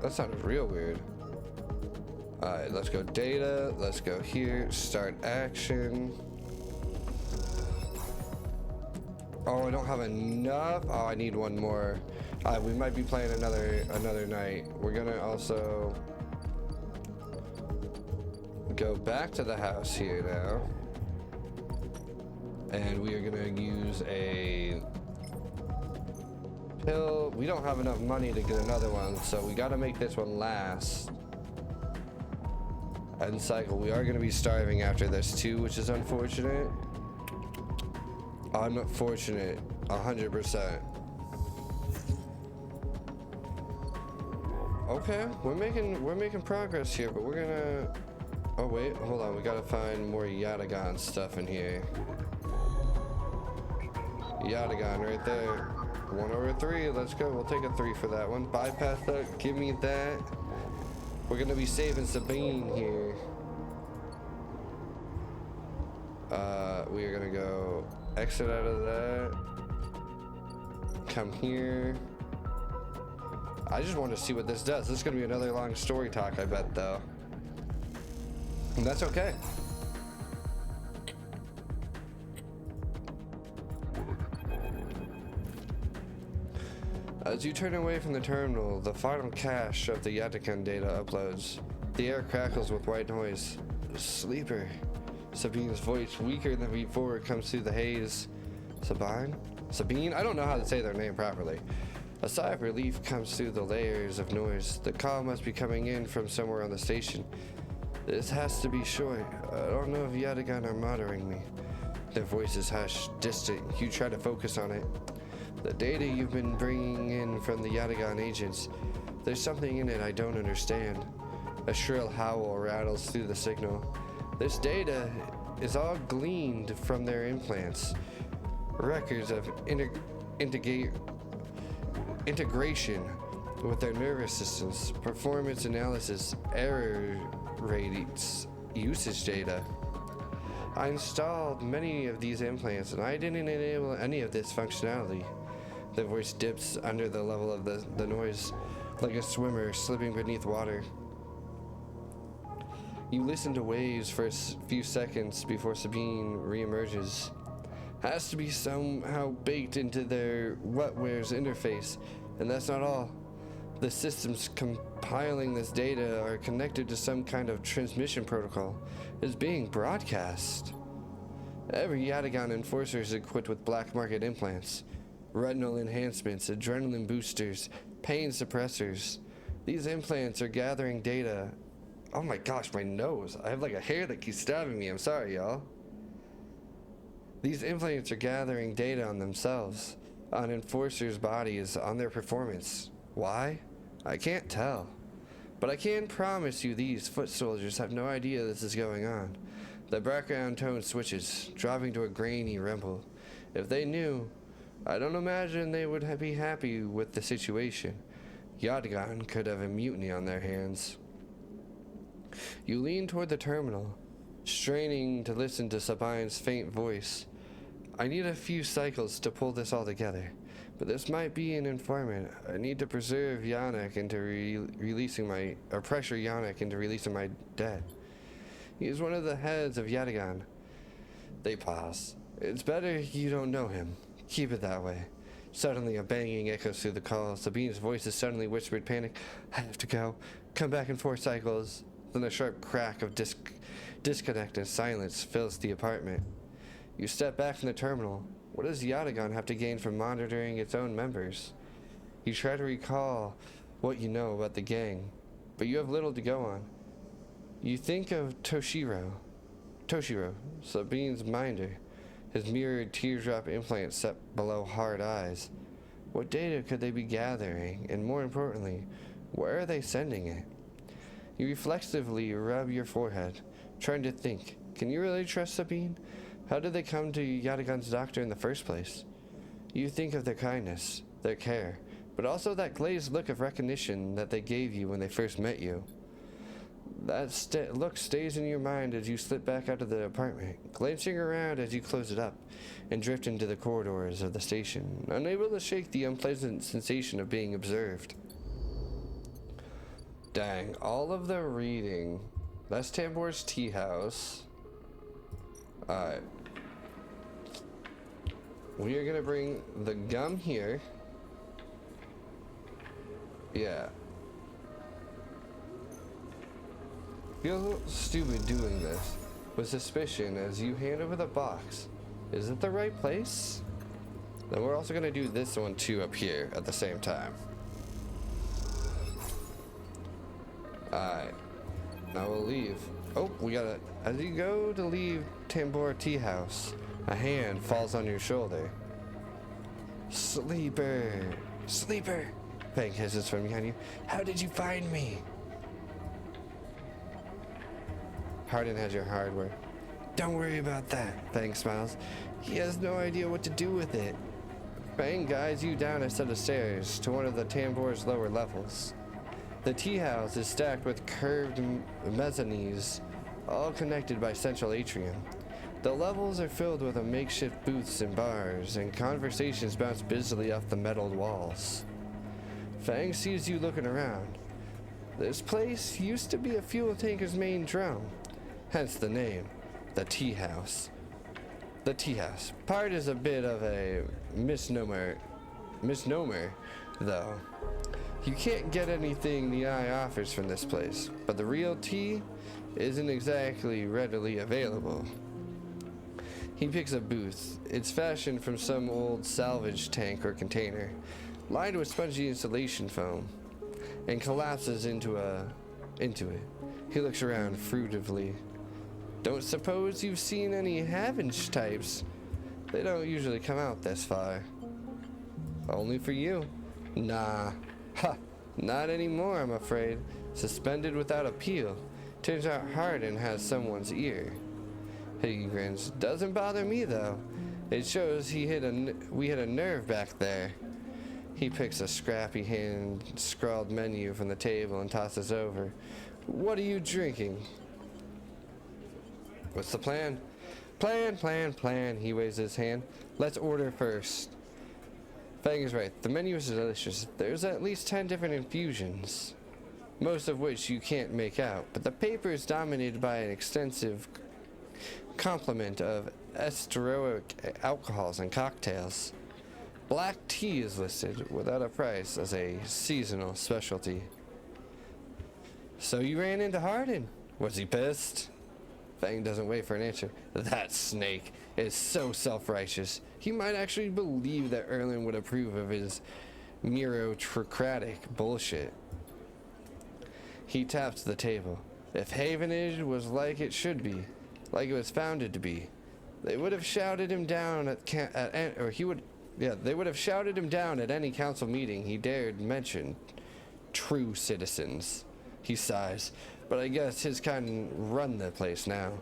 Speaker 1: That sounded real weird. Alright, let's go data. Let's go here. Start action. Oh, I don't have enough. Oh, I need one more. We might be playing another night. We're gonna also go back to the house here now. And we are gonna use a pill. We don't have enough money to get another one, so we gotta make this one last. End cycle. We are gonna be starving after this too, which is unfortunate. Unfortunate, 100%. Okay, we're making progress here, but we're gonna. Oh wait, hold on. We gotta find more Yatagan stuff in here. Yatagan right there. 1 over 3. Let's go. We'll take a 3 for that one. Bypass that. Give me that. We're gonna be saving Sabine here. We are gonna go exit out of that. Come here. I just want to see what this does. This is gonna be another long story talk, I bet, though. And that's okay. As you turn away from the terminal, the final cache of the Yatagan data uploads. The air crackles with white noise. Sleeper. Sabine's voice, weaker than before, comes through the haze. Sabine? I don't know how to say their name properly. A sigh of relief comes through the layers of noise. The call must be coming in from somewhere on the station. This has to be short. I don't know if Yatagan are monitoring me. Their voice is hushed, distant. You try to focus on it. The data you've been bringing in from the Yatagan agents, there's something in it I don't understand. A shrill howl rattles through the signal. This data is all gleaned from their implants. Records of integration with their nervous systems, performance analysis, error rates, usage data. I installed many of these implants and I didn't enable any of this functionality. The voice dips under the level of the noise, like a swimmer slipping beneath water. You listen to waves for a few seconds before Sabine reemerges. Has to be somehow baked into their wetware's interface, and that's not all. The systems compiling this data are connected to some kind of transmission protocol. It's being broadcast. Every Yatagan enforcer is equipped with black market implants, retinal enhancements, adrenaline boosters, pain suppressors. These implants are gathering data. Oh my gosh, my nose. I have like a hair that keeps stabbing me. I'm sorry, y'all. These implants are gathering data on themselves, on enforcers' bodies, on their performance. Why? I can't tell. But I can promise you these foot soldiers have no idea this is going on. The background tone switches, dropping to a grainy rumble. If they knew, I don't imagine they would be happy with the situation. Yatagan could have a mutiny on their hands. You lean toward the terminal, straining to listen to Sabine's faint voice. I need a few cycles to pull this all together, but this might be an informant. I need to preserve Yannick into pressure Yannick into releasing my dead. He is one of the heads of Yatagan. They pause. It's better you don't know him. Keep it that way. Suddenly, a banging echoes through the call. Sabine's voice is suddenly whispered panic. I have to go. Come back in 4 cycles. Then a sharp crack of disconnect and silence fills the apartment. You step back from the terminal. What does Yatagan have to gain from monitoring its own members? You try to recall what you know about the gang, but you have little to go on. You think of Toshiro, Sabine's minder, his mirrored teardrop implant set below hard eyes. What data could they be gathering, and more importantly, where are they sending it? You reflexively rub your forehead, trying to think. Can you really trust Sabine? How did they come to Yatagan's doctor in the first place? You think of their kindness, their care, but also that glazed look of recognition that they gave you when they first met you. That look stays in your mind as you slip back out of the apartment, glancing around as you close it up and drift into the corridors of the station, unable to shake the unpleasant sensation of being observed. Dang, all of the reading. That's Tambor's tea house. Alright. We are gonna bring the gum here. Yeah. Feel stupid doing this with suspicion as you hand over the box. Is it the right place? Then we're also gonna do this one too up here at the same time. Alright. Now we'll leave. Oh, we gotta, as you go to leave Tambor Tea House, a hand falls on your shoulder. Sleeper! Sleeper! Fang hisses from behind you. How did you find me? Hardin has your hardware. Don't worry about that, Fang smiles. He has no idea what to do with it. Fang guides you down a set of stairs to one of the Tambor's lower levels. The tea house is stacked with curved mezzanines, all connected by central atrium. The levels are filled with makeshift booths and bars, and conversations bounce busily off the metalled walls. Fang sees you looking around. This place used to be a fuel tanker's main drum. Hence the name, the tea house. The tea house. Part is a bit of a misnomer, though. You can't get anything the eye offers from this place, but the real tea isn't exactly readily available. He picks a booth. It's fashioned from some old salvage tank or container, lined with spongy insulation foam, and collapses into it. He looks around furtively. Don't suppose you've seen any Havench types. They don't usually come out this far. Only for you. Nah. Ha! Not anymore, I'm afraid. Suspended without appeal. Turns out Hardin has someone's ear. He grins. Doesn't bother me, though. It shows we hit a nerve back there. He picks a scrappy hand-scrawled menu from the table and tosses over. What are you drinking? What's the plan? Plan. He waves his hand. Let's order first. Fang is right. The menu is delicious. There's at least 10 different infusions. most of which you can't make out, but the paper is dominated by an extensive complement of esteric alcohols and cocktails. Black tea is listed without a price as a seasonal specialty. So you ran into Hardin. Was he pissed? Fang doesn't wait for an answer. That snake is so self-righteous. He might actually believe that Erlen would approve of his meritocratic bullshit. He taps the table. If Havenage was like it should be, like it was founded to be, they would have shouted him down they would have shouted him down at any council meeting he dared mention true citizens. He sighs, but I guess his kind run the place now.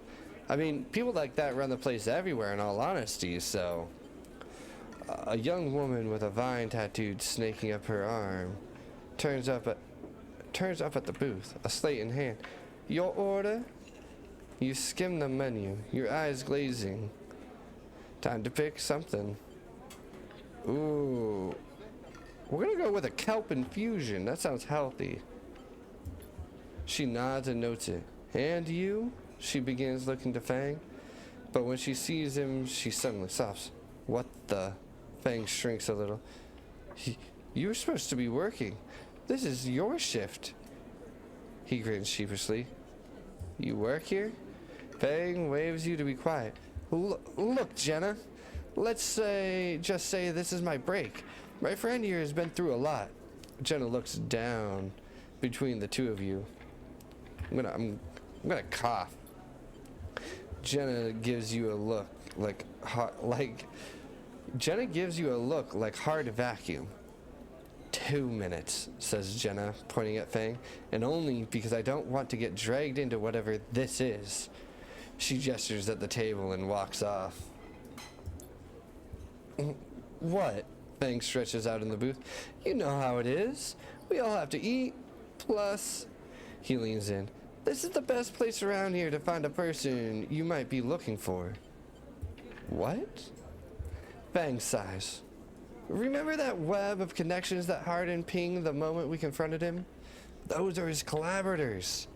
Speaker 1: I mean, people like that run the place everywhere in all honesty, so... A young woman with a vine tattooed snaking up her arm turns up at the booth, a slate in hand. Your order? You skim the menu, your eyes glazing. Time to pick something. Ooh. We're gonna go with a kelp infusion. That sounds healthy. She nods and notes it. And you? She begins looking to Fang. But when she sees him, she suddenly stops. What the? Fang shrinks a little. You're supposed to be working. This is your shift. He grins sheepishly. You work here? Fang waves you to be quiet. Look, Jenna. Let's just say this is my break. My friend here has been through a lot. Jenna looks down between the two of you. I'm gonna cough. Jenna gives you a look like hard vacuum. 2 minutes, says Jenna, pointing at Fang, and only because I don't want to get dragged into whatever this is. She gestures at the table and walks off. What? Fang stretches out in the booth. You know how it is. We all have to eat. Plus, he leans in. This is the best place around here to find a person you might be looking for. What? Fang sighs. Remember that web of connections that Hardin pinged the moment we confronted him? Those are his collaborators.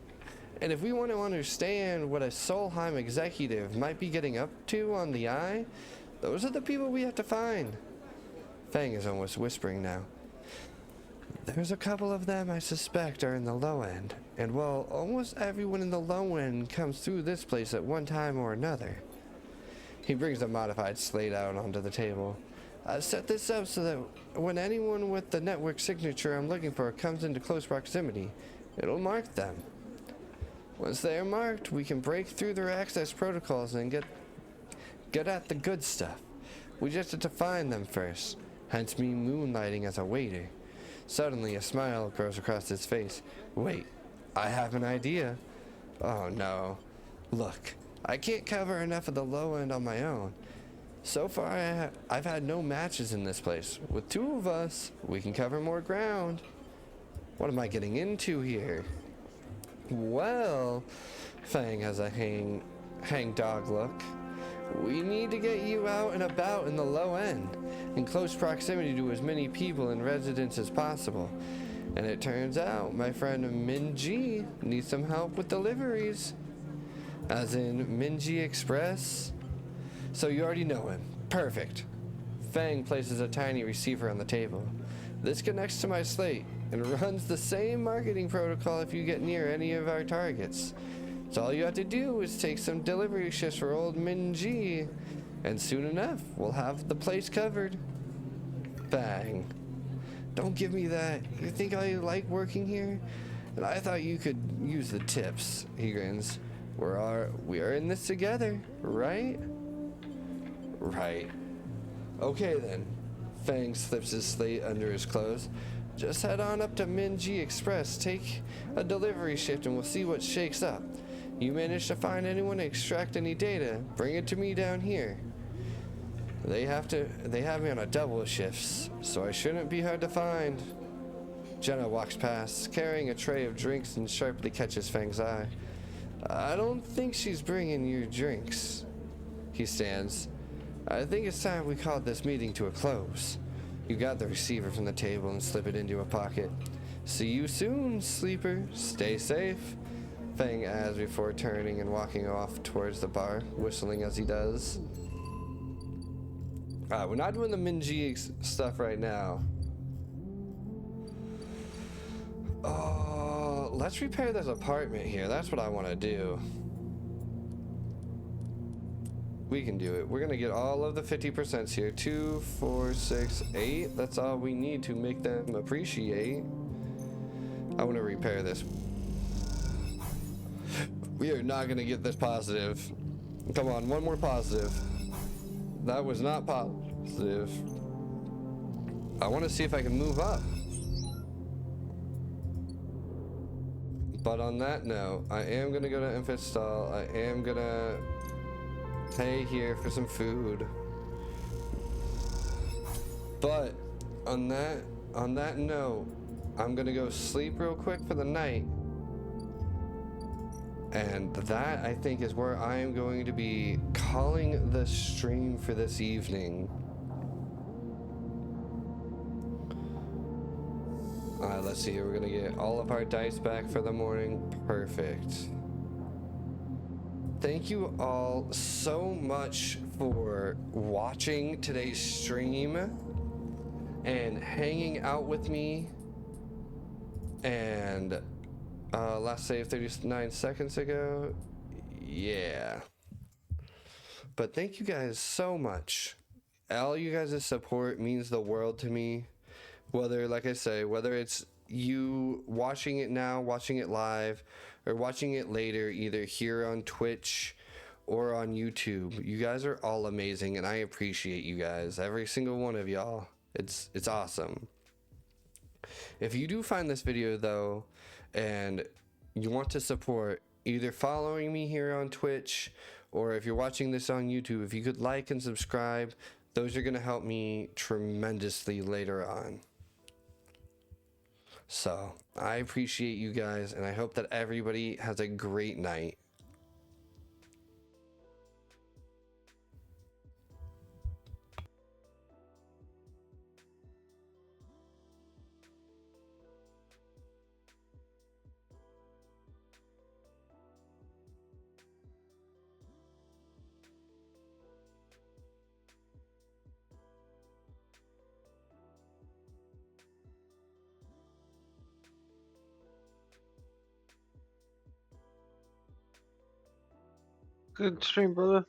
Speaker 1: And if we want to understand what a Solheim executive might be getting up to on the Eye, those are the people we have to find. Fang is almost whispering now. There's a couple of them I suspect are in the low end, and while almost everyone in the low end comes through this place at one time or another. He brings a modified slate out onto the table. I set this up so that when anyone with the network signature I'm looking for comes into close proximity, it'll mark them. Once they are marked, we can break through their access protocols and get at the good stuff. We just have to find them first, hence me moonlighting as a waiter. Suddenly, a smile grows across his face. Wait, I have an idea. Oh no. Look, I can't cover enough of the low end on my own. So far, I've had no matches in this place. With two of us, we can cover more ground. What am I getting into here? Well, Fang has a hang dog look. We need to get you out and about in the low end, in close proximity to as many people and residents as possible. And it turns out my friend Minji needs some help with deliveries. As in Minji Express. So you already know him. Perfect. Fang places a tiny receiver on the table. This connects to my slate and runs the same marketing protocol if you get near any of our targets. So all you have to do is take some delivery shifts for old Minji, and soon enough, we'll have the place covered. Bang. Don't give me that. You think I like working here? And I thought you could use the tips, he grins. We are in this together, right? Right. Okay then. Fang slips his slate under his clothes. Just head on up to Minji Express, take a delivery shift, and we'll see what shakes up. You manage to find anyone to extract any data, bring it to me down here. They have me on a double shifts, so I shouldn't be hard to find. Jenna walks past, carrying a tray of drinks, and sharply catches Fang's eye. I don't think she's bringing your drinks. He stands. I think it's time we called this meeting to a close. You got the receiver from the table and slip it into a pocket. See you soon, sleeper. Stay safe. Fang adds before turning and walking off towards the bar, whistling as he does. We're not doing the Minji stuff right now. Oh, let's repair this apartment here. That's what I want to do. We can do it. We're gonna get all of the 50% here. 2, 4, 6, 8. That's all we need to make them appreciate. I want to repair this. We are not gonna get this positive. Come on, one more positive. That was not positive. I want to see if I can move up. But on that note, I am gonna go to Infestall. I am gonna pay here for some food. But on that note, I'm gonna go sleep real quick for the night. And that, I think, is where I am going to be calling the stream for this evening. Alright, let's see here. We're gonna get all of our dice back for the morning. Perfect. Thank you all so much for watching today's stream and hanging out with me. And last save 39 seconds ago. Yeah. But thank you guys so much. All you guys' support means the world to me. Whether, like I say, whether it's you watching it now, watching it live, or watching it later, either here on Twitch or on YouTube, you guys are all amazing, and I appreciate you guys, every single one of y'all. It's awesome. If you do find this video though, and you want to support, either following me here on Twitch, or if you're watching this on YouTube, if you could like and subscribe, those are going to help me tremendously later on. So, I appreciate you guys, and I hope that everybody has a great night.
Speaker 2: Good stream, brother.